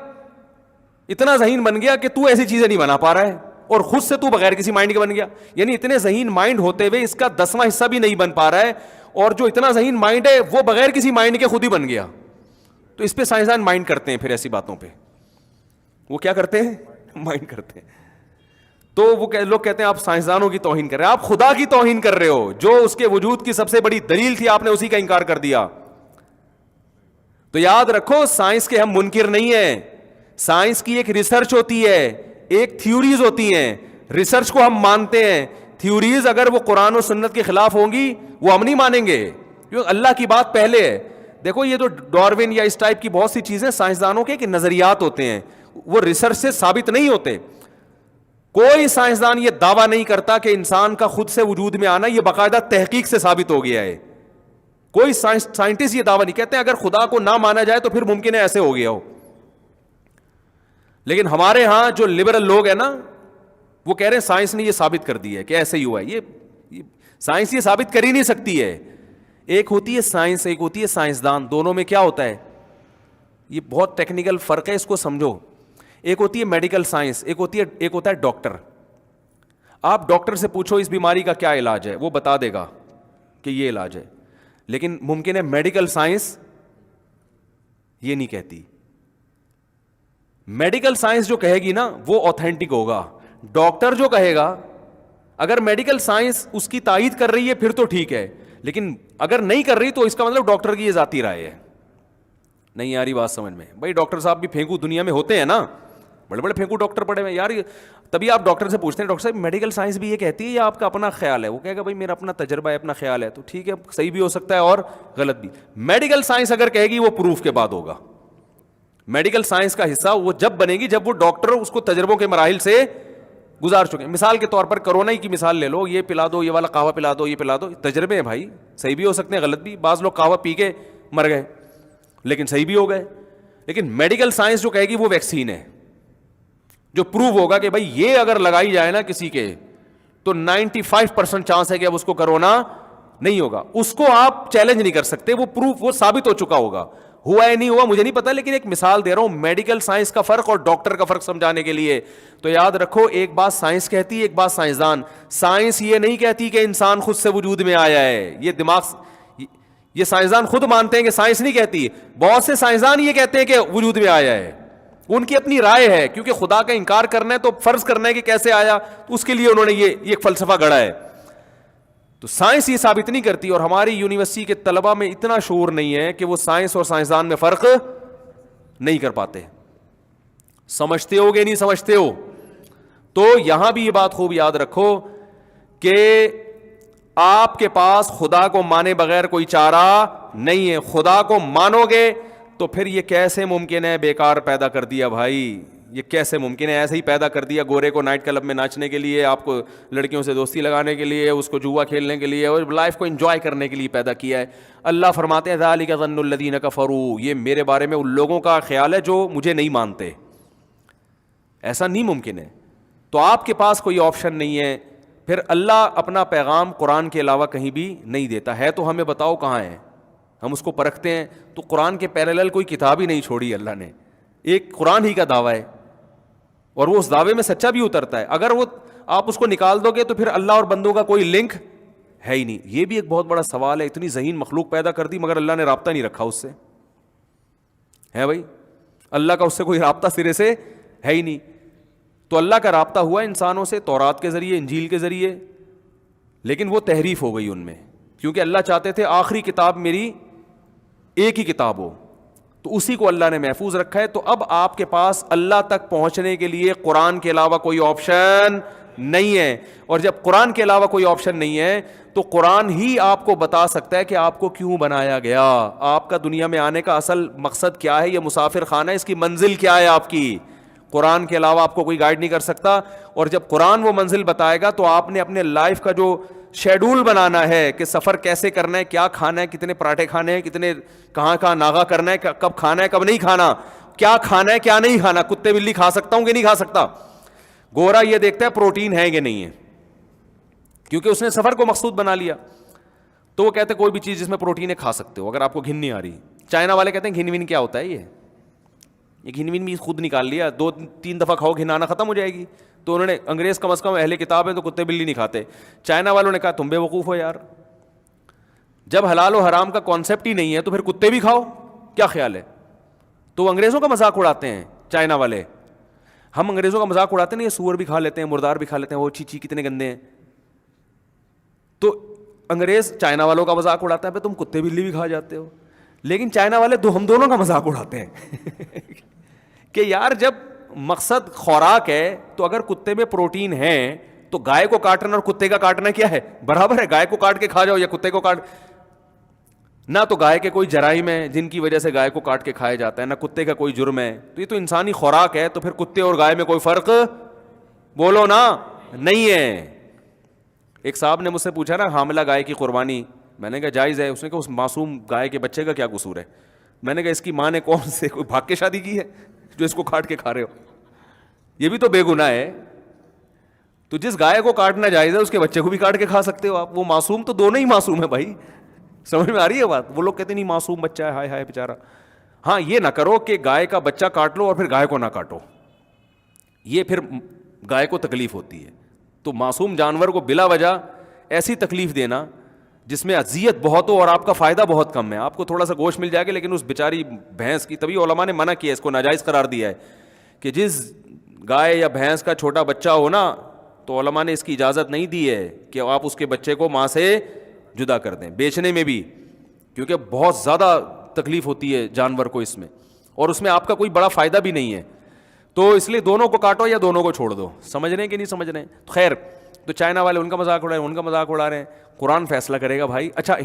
اتنا ذہین بن گیا کہ تو ایسی چیزیں نہیں بنا پا رہا ہے, اور خود سے تو بغیر کسی مائنڈ کے بن گیا. یعنی اتنے ذہین مائنڈ ہوتے ہوئے اس کا 10واں حصہ بھی نہیں بن پا رہا ہے, اور جو اتنا ذہین مائنڈ ہے وہ بغیر کسی مائنڈ کے خود ہی بن گیا. تو اس پہ سائنسدان مائنڈ کرتے ہیں, پھر ایسی باتوں پہ وہ کیا کرتے ہیں, مائنڈ کرتے ہیں. تو وہ لوگ کہتے ہیں آپ سائنسدانوں کی توہین کر رہے ہیں, آپ خدا کی توہین کر رہے ہو. جو اس کے وجود کی سب سے بڑی دلیل تھی آپ نے اسی کا انکار کر دیا. تو یاد رکھو سائنس کے ہم منکر نہیں ہیں, سائنس کی ایک ریسرچ ہوتی ہے, ایک تھیوریز ہوتی ہیں. ریسرچ کو ہم مانتے ہیں, تھیوریز اگر وہ قرآن و سنت کے خلاف ہوں گی وہ ہم نہیں مانیں گے, کیونکہ اللہ کی بات پہلے ہے. دیکھو یہ جو ڈاروین یا اس ٹائپ کی بہت سی چیزیں سائنسدانوں کے نظریات ہوتے ہیں, وہ ریسرچ سے ثابت نہیں ہوتے. کوئی سائنسدان یہ دعویٰ نہیں کرتا کہ انسان کا خود سے وجود میں آنا یہ باقاعدہ تحقیق سے ثابت ہو گیا ہے. کوئی سائنٹسٹ یہ دعویٰ نہیں کہتے ہیں اگر خدا کو نہ مانا جائے تو پھر ممکن ہے ایسے ہو گیا ہو. لیکن ہمارے ہاں جو لبرل لوگ ہیں نا وہ کہہ رہے ہیں سائنس نے یہ ثابت کر دی ہے کہ ایسے ہی ہوا ہے. یہ سائنس یہ ثابت کر ہی نہیں سکتی ہے. ایک ہوتی ہے سائنس, ایک ہوتی ہے سائنسدان. دونوں میں کیا ہوتا ہے, یہ بہت ٹیکنیکل فرق ہے, اس کو سمجھو. ایک ہوتی ہے میڈیکل سائنس, ایک ہوتا ہے ڈاکٹر. آپ ڈاکٹر سے پوچھو اس بیماری کا کیا علاج ہے, وہ بتا دے گا کہ یہ علاج ہے. لیکن ممکن ہے میڈیکل سائنس یہ نہیں کہتی. میڈیکل سائنس جو کہے گی نا وہ اوتھینٹک ہوگا. ڈاکٹر جو کہے گا, اگر میڈیکل سائنس اس کی تائید کر رہی ہے پھر تو ٹھیک ہے, لیکن اگر نہیں کر رہی تو اس کا مطلب ڈاکٹر کی یہ ذاتی رائے ہے. نہیں آ رہی بات سمجھ میں؟ بھائی ڈاکٹر صاحب بھی پھینکو دنیا میں ہوتے ہیں نا, بڑے بڑے پھینکو ڈاکٹر پڑے ہوئے یار. تبھی آپ ڈاکٹر سے پوچھتے ہیں ڈاکٹر صاحب میڈیکل سائنس بھی یہ کہتی ہے یا آپ کا اپنا خیال ہے؟ وہ کہے گا بھائی میرا اپنا تجربہ ہے, اپنا خیال ہے. تو ٹھیک ہے, صحیح بھی ہو سکتا ہے اور غلط بھی. میڈیکل سائنس اگر کہے گی وہ پروف کے بعد ہوگا. میڈیکل سائنس کا حصہ وہ جب بنے گی جب وہ ڈاکٹر اس کو تجربوں کے مراحل سے گزار چکے ہیں. مثال کے طور پر کرونا ہی کی مثال لے لو, یہ پلا دو, یہ والا قہوہ پلا دو, یہ پلا دو. تجربے ہیں بھائی, صحیح بھی ہو سکتے ہیں غلط بھی. بعض لوگ قہوہ پی کے مر گئے لیکن صحیح بھی ہو گئے. لیکن میڈیکل سائنس جو کہے گی وہ ویکسین ہے, جو پروو ہوگا کہ بھائی یہ اگر لگائی جائے نا کسی کے تو 95% چانس ہے کہ اب اس کو کرونا نہیں ہوگا. اس کو آپ چیلنج نہیں کر سکتے, وہ پروف, وہ ثابت ہو چکا ہوگا. ہوا ہے نہیں ہوا مجھے نہیں پتا, لیکن ایک مثال دے رہا ہوں میڈیکل سائنس کا فرق اور ڈاکٹر کا فرق سمجھانے کے لیے. تو یاد رکھو, ایک بات سائنس کہتی ہے, ایک بات سائنسدان. سائنس یہ نہیں کہتی کہ انسان خود سے وجود میں آیا ہے, یہ دماغ, یہ سائنسدان خود مانتے ہیں کہ سائنس نہیں کہتی. بہت سے سائنسدان یہ کہتے ہیں کہ وجود میں آیا ہے, ان کی اپنی رائے ہے, کیونکہ خدا کا انکار کرنا ہے تو فرض کرنا ہے کہ کیسے آیا, تو اس کے لیے انہوں نے یہ ایک فلسفہ گڑھا ہے. تو سائنس یہ ثابت نہیں کرتی, اور ہماری یونیورسٹی کے طلبہ میں اتنا شعور نہیں ہے کہ وہ سائنس اور سائنسدان میں فرق نہیں کر پاتے. سمجھتے ہو گے نہیں سمجھتے ہو؟ تو یہاں بھی یہ بات خوب یاد رکھو کہ آپ کے پاس خدا کو مانے بغیر کوئی چارہ نہیں ہے. خدا کو مانو گے تو پھر یہ کیسے ممکن ہے بیکار پیدا کر دیا بھائی, یہ کیسے ممکن ہے؟ ایسے ہی پیدا کر دیا گورے کو نائٹ کلب میں ناچنے کے لیے, آپ کو لڑکیوں سے دوستی لگانے کے لیے, اس کو جوا کھیلنے کے لیے, اور لائف کو انجوائے کرنے کے لیے پیدا کیا ہے. اللہ فرماتے ہیں ذالک ظن الذین کفروا, یہ میرے بارے میں ان لوگوں کا خیال ہے جو مجھے نہیں مانتے. ایسا نہیں ممکن ہے. تو آپ کے پاس کوئی آپشن نہیں ہے. پھر اللہ اپنا پیغام قرآن کے علاوہ کہیں بھی نہیں دیتا ہے, تو ہمیں بتاؤ کہاں ہے, ہم اس کو پرکھتے ہیں. تو قرآن کے پیرالل کوئی کتاب ہی نہیں چھوڑی اللہ نے, ایک قرآن ہی کا دعویٰ ہے, اور وہ اس دعوے میں سچا بھی اترتا ہے. اگر وہ آپ اس کو نکال دو گے تو پھر اللہ اور بندوں کا کوئی لنک ہے ہی نہیں. یہ بھی ایک بہت بڑا سوال ہے. اتنی ذہین مخلوق پیدا کر دی مگر اللہ نے رابطہ نہیں رکھا اس سے, ہے بھائی؟ اللہ کا اس سے کوئی رابطہ سرے سے ہے ہی نہیں. تو اللہ کا رابطہ ہوا انسانوں سے تورات کے ذریعے, انجیل کے ذریعے, لیکن وہ تحریف ہو گئی ان میں, کیونکہ اللہ چاہتے تھے آخری کتاب میری ایک ہی کتاب ہو, تو اسی کو اللہ نے محفوظ رکھا ہے. تو اب آپ کے پاس اللہ تک پہنچنے کے لیے قرآن کے علاوہ کوئی آپشن نہیں ہے. اور جب قرآن کے علاوہ کوئی آپشن نہیں ہے تو قرآن ہی آپ کو بتا سکتا ہے کہ آپ کو کیوں بنایا گیا, آپ کا دنیا میں آنے کا اصل مقصد کیا ہے, یہ مسافر خانہ ہے, اس کی منزل کیا ہے آپ کی. قرآن کے علاوہ آپ کو کوئی گائیڈ نہیں کر سکتا. اور جب قرآن وہ منزل بتائے گا تو آپ نے اپنے لائف کا جو شیڈول بنانا ہے کہ سفر کیسے کرنا ہے, کیا کھانا ہے, کتنے پراٹھے کھانے ہیں, کتنے کہاں کہاں ناغا کرنا ہے, کب کھانا ہے کب نہیں کھانا, کیا کھانا ہے کیا نہیں کھانا, کتے بلی کھا سکتا ہوں کہ نہیں کھا سکتا. گورا یہ دیکھتا ہے پروٹین ہے کہ نہیں ہے, کیونکہ اس نے سفر کو مقصود بنا لیا. تو وہ کہتے ہیں کوئی بھی چیز جس میں پروٹین ہے کھا سکتے ہو اگر آپ کو گھن نہیں آ رہی. چائنا والے کہتے ہیں گھن ون کیا ہوتا ہے, یہ گھن ون بھی خود نکال لیا, 2-3 دفعہ کھاؤ گھن آنا ختم ہو جائے گی. تو انہوں نے, انگریز کم از کم اہل کتاب ہیں تو کتے بلی نہیں کھاتے. چائنا والوں نے کہا تم بے وقوف ہو یار, جب حلال و حرام کا کانسیپٹ ہی نہیں ہے تو پھر کتے بھی کھاؤ, کیا خیال ہے؟ تو وہ انگریزوں کا مذاق اڑاتے ہیں چائنا والے. ہم انگریزوں کا مذاق اڑاتے ہیں, یہ سور بھی کھا لیتے ہیں, مردار بھی کھا لیتے ہیں, وہ چی کتنے گندے ہیں. تو انگریز چائنا والوں کا مذاق اڑاتا ہے, تم کتے بلی بھی کھا جاتے ہو. لیکن چائنا والے ہم دونوں کا مذاق اڑاتے ہیں کہ یار جب مقصد خوراک ہے تو اگر کتے میں پروٹین ہے تو گائے کو کاٹنا اور کتے کا کاٹنا کیا ہے, برابر ہے. گائے کو کاٹ کے کھا جاؤ یا کتے کو کاٹ, نہ تو گائے کے کوئی جرائم ہے جن کی وجہ سے گائے کو کاٹ کے کھایا جاتا ہے, نہ کتے کا کوئی جرم ہے. تو یہ تو انسانی خوراک ہے, تو پھر کتے اور گائے میں کوئی فرق بولو نا نہیں ہے. ایک صاحب نے مجھ سے پوچھا نا حاملہ گائے کی قربانی میں نے کہا جائز ہے. اس نے کہا اس معصوم گائے کے بچے کا کیا قصور ہے؟ میں نے کہا اس کی ماں نے کون سے کوئی بھاگ کے شادی کی ہے جو اس کو کاٹ کے کھا رہے ہو؟ یہ بھی تو بے گناہ ہے. تو جس گائے کو کاٹنا جائز ہے اس کے بچے کو بھی کاٹ کے کھا سکتے ہو آپ. وہ معصوم تو دونوں ہی معصوم ہے بھائی. سمجھ میں آ رہی ہے بات؟ وہ لوگ کہتے نہیں معصوم بچہ ہے، ہائے ہائے بیچارہ. ہاں یہ نہ کرو کہ گائے کا بچہ کاٹ لو اور پھر گائے کو نہ کاٹو، یہ پھر گائے کو تکلیف ہوتی ہے. تو معصوم جانور کو بلا وجہ ایسی تکلیف دینا جس میں اذیت بہت ہو اور آپ کا فائدہ بہت کم ہے. آپ کو تھوڑا سا گوشت مل جائے گا لیکن اس بیچاری بھینس کی، تبھی علماء نے منع کیا، اس کو ناجائز قرار دیا ہے کہ جس گائے یا بھینس کا چھوٹا بچہ ہو نا، تو علماء نے اس کی اجازت نہیں دی ہے کہ آپ اس کے بچے کو ماں سے جدا کر دیں بیچنے میں بھی، کیونکہ بہت زیادہ تکلیف ہوتی ہے جانور کو اس میں، اور اس میں آپ کا کوئی بڑا فائدہ بھی نہیں ہے. تو اس لیے دونوں کو کاٹو یا دونوں کو چھوڑ دو. سمجھ رہے ہیں کہ نہیں سمجھ رہے ہیں؟ خیر، تو چائنا والے ان کا مذاق اڑا رہے ہیں، ان کا مذاق اڑا رہے ہیں. قرآن فیصلہ کرے گا بھائی. اچھا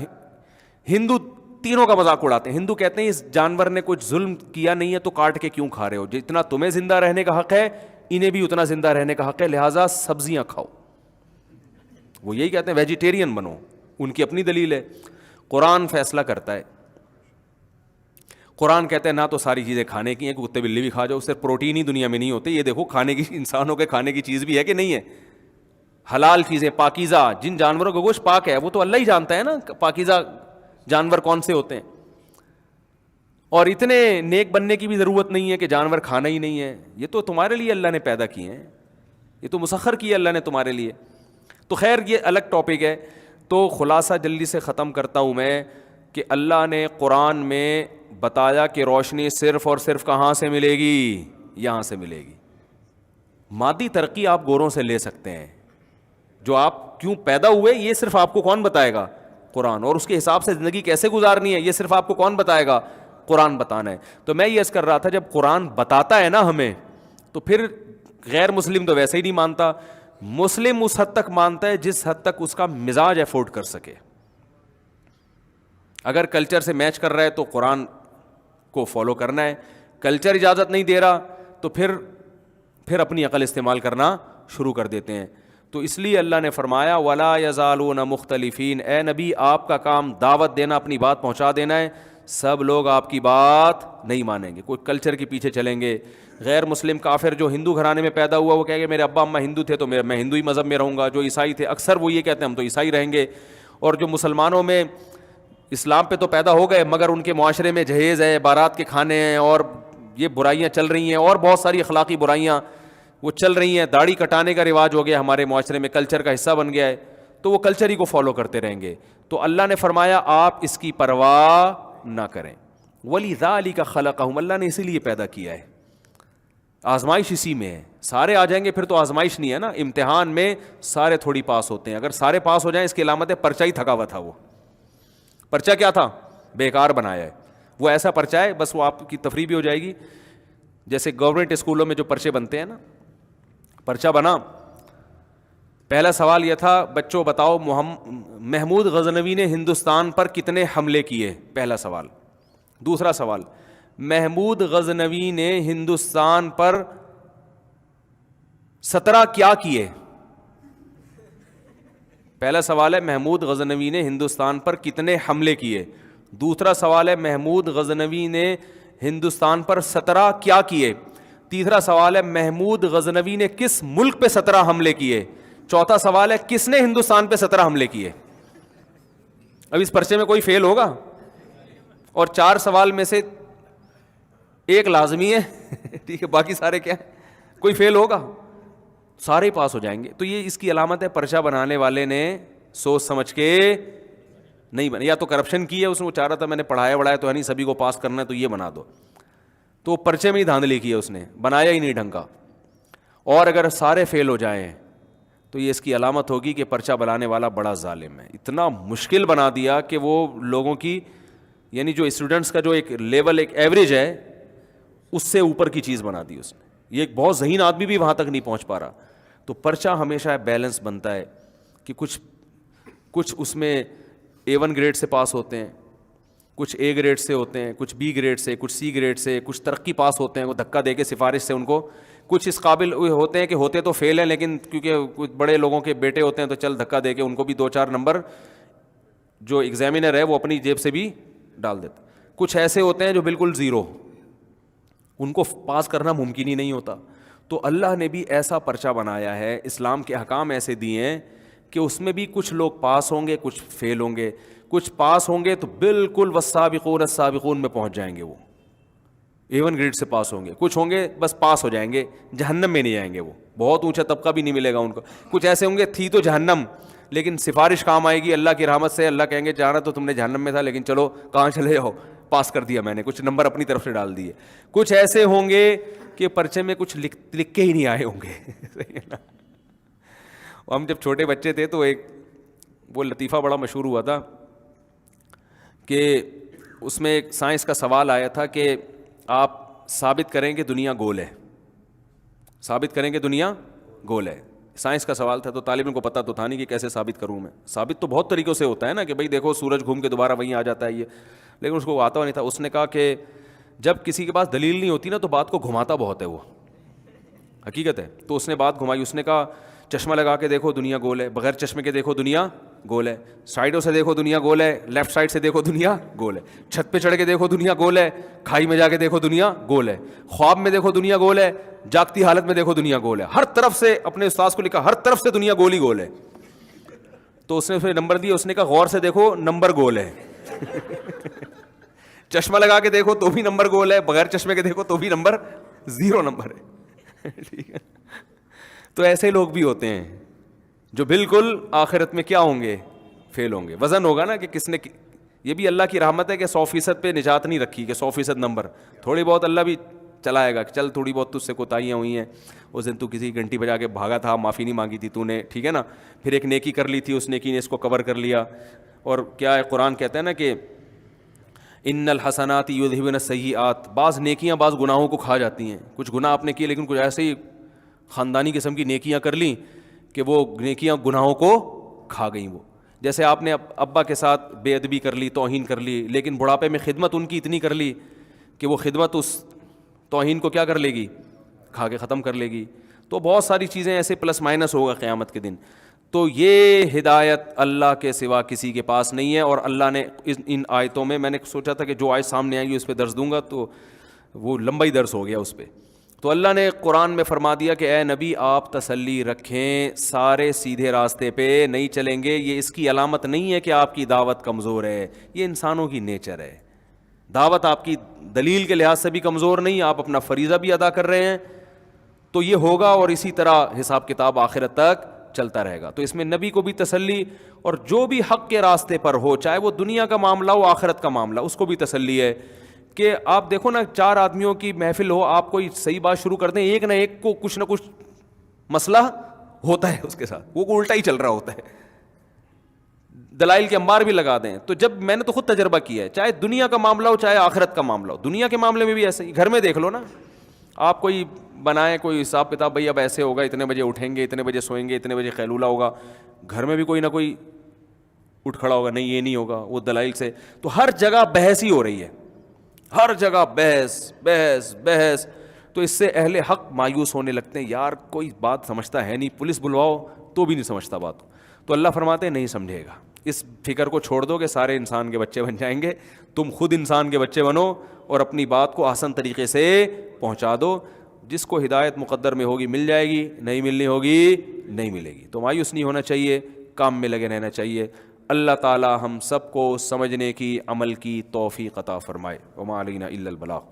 ہندو تینوں کا مذاق اڑاتے ہیں. ہندو کہتے ہیں اس جانور نے کچھ ظلم کیا نہیں ہے تو کاٹ کے کیوں کھا رہے ہو؟ جتنا تمہیں زندہ رہنے کا حق ہے انہیں بھی اتنا زندہ رہنے کا حق ہے، لہٰذا سبزیاں کھاؤ. وہ یہی کہتے ہیں ویجیٹیرین بنو، ان کی اپنی دلیل ہے. قرآن فیصلہ کرتا ہے. قرآن کہتے ہیں نہ تو ساری چیزیں کھانے کی ہیں، کتے بلی بھی کھا جاؤ، صرف پروٹین ہی دنیا میں نہیں ہوتے. یہ دیکھو کھانے کی، انسانوں کے کھانے کی چیز بھی ہے کہ نہیں ہے. حلال چیزیں، پاکیزہ، جن جانوروں کا گوشت پاک ہے وہ تو اللہ ہی جانتا ہے نا پاکیزہ جانور کون سے ہوتے ہیں. اور اتنے نیک بننے کی بھی ضرورت نہیں ہے کہ جانور کھانا ہی نہیں ہے. یہ تو تمہارے لیے اللہ نے پیدا کیے ہیں، یہ تو مسخر کیے اللہ نے تمہارے لیے. تو خیر یہ الگ ٹاپک ہے. تو خلاصہ جلدی سے ختم کرتا ہوں میں کہ اللہ نے قرآن میں بتایا کہ روشنی صرف اور صرف کہاں سے ملے گی؟ یہاں سے ملے گی. مادی ترقی آپ گوروں سے لے سکتے ہیں، جو آپ کیوں پیدا ہوئے یہ صرف آپ کو کون بتائے گا؟ قرآن. اور اس کے حساب سے زندگی کیسے گزارنی ہے یہ صرف آپ کو کون بتائے گا؟ قرآن بتانا ہے. تو میں یہ عرض کر رہا تھا جب قرآن بتاتا ہے نا ہمیں، تو پھر غیر مسلم تو ویسے ہی نہیں مانتا. مسلم اس حد تک مانتا ہے جس حد تک اس کا مزاج افورڈ کر سکے. اگر کلچر سے میچ کر رہا ہے تو قرآن کو فالو کرنا ہے. کلچر اجازت نہیں دے رہا تو پھر اپنی عقل استعمال کرنا شروع کر دیتے ہیں. تو اس لیے اللہ نے فرمایا وَلَا يَزَالُونَ مُخْتَلِفِينَ. اے نبی آپ کا کام دعوت دینا، اپنی بات پہنچا دینا ہے. سب لوگ آپ کی بات نہیں مانیں گے، کوئی کلچر کے پیچھے چلیں گے. غیر مسلم کافر جو ہندو گھرانے میں پیدا ہوا وہ کہے گا میرے ابا اماں ہندو تھے تو میں ہندو ہی مذہب میں رہوں گا. جو عیسائی تھے اکثر وہ یہ کہتے ہیں ہم تو عیسائی رہیں گے. اور جو مسلمانوں میں اسلام پہ تو پیدا ہو گئے مگر ان کے معاشرے میں جہیز ہے، بارات کے کھانے ہیں اور یہ برائیاں چل رہی ہیں اور بہت ساری اخلاقی برائیاں وہ چل رہی ہیں. داڑھی کٹانے کا رواج ہو گیا ہمارے معاشرے میں، کلچر کا حصہ بن گیا ہے، تو وہ کلچر ہی کو فالو کرتے رہیں گے. تو اللہ نے فرمایا آپ اس کی پرواہ نہ کریں. وَلِذَٰلِكَ خَلَقَهُمْ. اللہ نے اسی لیے پیدا کیا ہے. آزمائش اسی میں ہے. سارے آ جائیں گے پھر تو آزمائش نہیں ہے نا. امتحان میں سارے تھوڑی پاس ہوتے ہیں. اگر سارے پاس ہو جائیں اس کی علامت ہے پرچہ ہی تھکا ہوا تھا. وہ پرچہ کیا تھا؟ بیکار بنایا ہے. وہ ایسا پرچہ ہے بس وہ آپ کی تفریح بھی ہو جائے گی. جیسے گورنمنٹ اسکولوں میں جو پرچے بنتے ہیں نا، پرچہ بنا، پہلا سوال یہ تھا بچوں بتاؤ محمود غزنوی نے ہندوستان پر کتنے حملے کیے؟ پہلا سوال. دوسرا سوال محمود غزنوی نے ہندوستان پر 17 کیا کیے؟ پہلا سوال ہے محمود غزنوی نے ہندوستان پر کتنے حملے کیے. دوسرا سوال ہے محمود غزنوی نے ہندوستان پر 17 کیا کیے. تیسرا سوال ہے محمود غزنوی نے کس ملک پہ 17 حملے کیے. چوتھا سوال ہے کس نے ہندوستان پہ 17 حملے کیے. اب اس پرچے میں کوئی فیل ہوگا؟ اور 4 سوال میں سے ایک لازمی ہے ٹھیک ہے، باقی سارے کیا ہے؟ کوئی فیل ہوگا؟ سارے پاس ہو جائیں گے. تو یہ اس کی علامت ہے پرچہ بنانے والے نے سوچ سمجھ کے نہیں بنا. یا تو کرپشن کی ہے اس نے، وہ چاہ رہا تھا میں نے پڑھایا بڑھایا تو ہے نہیں، سبھی کو پاس کرنا ہے تو یہ بنا دو. تو پرچے میں ہی دھاندلی کی ہے اس نے، بنایا ہی نہیں ڈھنگ کا. اور اگر سارے فیل ہو جائیں تو یہ اس کی علامت ہوگی کہ پرچہ بنانے والا بڑا ظالم ہے. اتنا مشکل بنا دیا کہ وہ لوگوں کی، یعنی جو اسٹوڈنٹس کا جو ایک لیول ایک ایوریج ہے اس سے اوپر کی چیز بنا دی اس نے. یہ ایک بہت ذہین آدمی بھی وہاں تک نہیں پہنچ پا رہا. تو پرچہ ہمیشہ بیلنس بنتا ہے کہ کچھ اس میں A1 گریڈ سے پاس ہوتے ہیں، کچھ A گریڈ سے ہوتے ہیں، کچھ B گریڈ سے، کچھ C گریڈ سے، کچھ ترقی پاس ہوتے ہیں وہ دھکا دے کے سفارش سے ان کو، کچھ اس قابل ہوتے ہیں کہ ہوتے تو فیل ہیں لیکن کیونکہ کچھ بڑے لوگوں کے بیٹے ہوتے ہیں تو چل دھکا دے کے ان کو بھی 2-4 نمبر جو ایگزامینر ہے وہ اپنی جیب سے بھی ڈال دیتا. کچھ ایسے ہوتے ہیں جو بالکل زیرو, ان کو پاس کرنا ممکن ہی نہیں ہوتا. تو اللہ نے بھی ایسا پرچہ بنایا ہے, اسلام کے احکام ایسے دیے ہیں کہ اس میں بھی کچھ لوگ پاس ہوں گے, کچھ فیل ہوں گے. کچھ پاس ہوں گے تو بالکل والسابقون السابقون میں پہنچ جائیں گے, وہ A1 گریڈ سے پاس ہوں گے. کچھ ہوں گے بس پاس ہو جائیں گے, جہنم میں نہیں جائیں گے, وہ بہت اونچا طبقہ بھی نہیں ملے گا ان کو. کچھ ایسے ہوں گے تھی تو جہنم, لیکن سفارش کام آئے گی اللہ کی رحمت سے, اللہ کہیں گے جانا تو تم نے جہنم میں تھا لیکن چلو کہاں چلے جاؤ, پاس کر دیا میں نے, کچھ نمبر اپنی طرف سے ڈال دیے. کچھ ایسے ہوں گے کہ پرچے میں کچھ لکھ کے ہی نہیں آئے ہوں گے. ہم جب چھوٹے بچے تھے تو ایک وہ لطیفہ بڑا مشہور ہوا تھا کہ اس میں ایک سائنس کا سوال آیا تھا کہ آپ ثابت کریں کہ دنیا گول ہے, ثابت کریں کہ دنیا گول ہے. سائنس کا سوال تھا تو طالب علم کو پتہ تو تھا نہیں کہ کیسے ثابت کروں میں. ثابت تو بہت طریقوں سے ہوتا ہے نا کہ بھائی دیکھو سورج گھوم کے دوبارہ وہیں آ جاتا ہے یہ, لیکن اس کو آتا ہوا نہیں تھا. اس نے کہا کہ جب کسی کے پاس دلیل نہیں ہوتی نا تو بات کو گھماتا بہت ہے, وہ حقیقت ہے. تو اس نے بات گھمائی, اس نے کہا چشمہ لگا کے دیکھو دنیا گول ہے, بغیر چشمے کے دیکھو دنیا گول ہے, سائڈوں سے دیکھو دنیا گول ہے, لیفٹ سائڈ سے دیکھو دنیا گول ہے, چھت پہ چڑھ کے دیکھو دنیا گول ہے, کھائی میں جا کے دیکھو دنیا گول ہے, خواب میں دیکھو دنیا گول ہے, جاگتی حالت میں دیکھو دنیا گول ہے. ہر طرف سے اپنے استاد کو لکھا ہر طرف سے دنیا گول ہی گول ہے. تو اس نے پھر نمبر دیا, اس نے کہا غور سے دیکھو نمبر گول ہے. چشمہ لگا کے دیکھو تو بھی نمبر گول ہے, بغیر چشمے کے دیکھو تو بھی نمبر 0 نمبر ہے. ٹھیک ہے. تو ایسے لوگ بھی ہوتے ہیں جو بالکل آخرت میں کیا ہوں گے, فیل ہوں گے. وزن ہوگا نا کہ کس نے, یہ بھی اللہ کی رحمت ہے کہ 100% پہ نجات نہیں رکھی کہ 100% نمبر, تھوڑی بہت اللہ بھی چلائے گا کہ چل تھوڑی بہت تجھ سے کوتاہیاں ہوئی ہیں, اس دن تو کسی گھنٹی بجا کے بھاگا تھا, معافی نہیں مانگی تھی تو نے, ٹھیک ہے نا, پھر ایک نیکی کر لی تھی, اس نیکی نے اس کو کور کر لیا. اور کیا ہے قرآن کہتا ہے نا کہ ان الحسنات یذہبن السیئات, بعض نیکیاں بعض گناہوں کو کھا جاتی ہیں. کچھ گناہ آپ نے کیے لیکن کچھ ایسے ہی خاندانی قسم کی نیکیاں کر لیں کہ وہ نیکیاں گناہوں کو کھا گئیں. وہ جیسے آپ نے ابا کے ساتھ بے ادبی کر لی, توہین کر لی, لیکن بڑھاپے میں خدمت ان کی اتنی کر لی کہ وہ خدمت اس توہین کو کیا کر لے گی, کھا کے ختم کر لے گی. تو بہت ساری چیزیں ایسے پلس مائنس ہوگا قیامت کے دن. تو یہ ہدایت اللہ کے سوا کسی کے پاس نہیں ہے. اور اللہ نے ان آیتوں میں نے سوچا تھا کہ جو آیت سامنے آئے گی اس پہ درس دوں گا, تو وہ لمبا ہی درس ہو گیا اس پہ. تو اللہ نے قرآن میں فرما دیا کہ اے نبی آپ تسلی رکھیں, سارے سیدھے راستے پہ نہیں چلیں گے. یہ اس کی علامت نہیں ہے کہ آپ کی دعوت کمزور ہے, یہ انسانوں کی نیچر ہے. دعوت آپ کی دلیل کے لحاظ سے بھی کمزور نہیں, آپ اپنا فریضہ بھی ادا کر رہے ہیں, تو یہ ہوگا. اور اسی طرح حساب کتاب آخرت تک چلتا رہے گا. تو اس میں نبی کو بھی تسلی, اور جو بھی حق کے راستے پر ہو, چاہے وہ دنیا کا معاملہ ہو آخرت کا معاملہ, اس کو بھی تسلی ہے کہ آپ دیکھو نا 4 آدمیوں کی محفل ہو, آپ کوئی صحیح بات شروع کر دیں, ایک نہ ایک کو کچھ نہ کچھ مسئلہ ہوتا ہے اس کے ساتھ, وہ الٹا ہی چل رہا ہوتا ہے. دلائل کے انبار بھی لگا دیں. تو جب میں نے تو خود تجربہ کیا ہے, چاہے دنیا کا معاملہ ہو چاہے آخرت کا معاملہ ہو, دنیا کے معاملے میں بھی ایسے ہی. گھر میں دیکھ لو نا, آپ کوئی بنائیں کوئی حساب کتاب, بھائی اب ایسے ہوگا, اتنے بجے اٹھیں گے, اتنے بجے سوئیں گے, اتنے بجے قیلولہ ہوگا. گھر میں بھی کوئی نہ کوئی اٹھ کھڑا ہوگا, نہیں یہ نہیں ہوگا, وہ دلائل سے. تو ہر جگہ بحث ہی ہو رہی ہے, ہر جگہ بحث بحث بحث. تو اس سے اہل حق مایوس ہونے لگتے ہیں, یار کوئی بات سمجھتا ہے نہیں, پولیس بلواؤ تو بھی نہیں سمجھتا بات. تو اللہ فرماتے ہیں نہیں سمجھے گا, اس فکر کو چھوڑ دو کہ سارے انسان کے بچے بن جائیں گے. تم خود انسان کے بچے بنو اور اپنی بات کو آسان طریقے سے پہنچا دو. جس کو ہدایت مقدر میں ہوگی مل جائے گی, نہیں ملنی ہوگی نہیں ملے گی. تو مایوس نہیں ہونا چاہیے, کام میں لگے رہنا چاہیے. اللہ تعالی ہم سب کو سمجھنے کی, عمل کی توفیق عطا فرمائے. وما علینا الا البلاغ.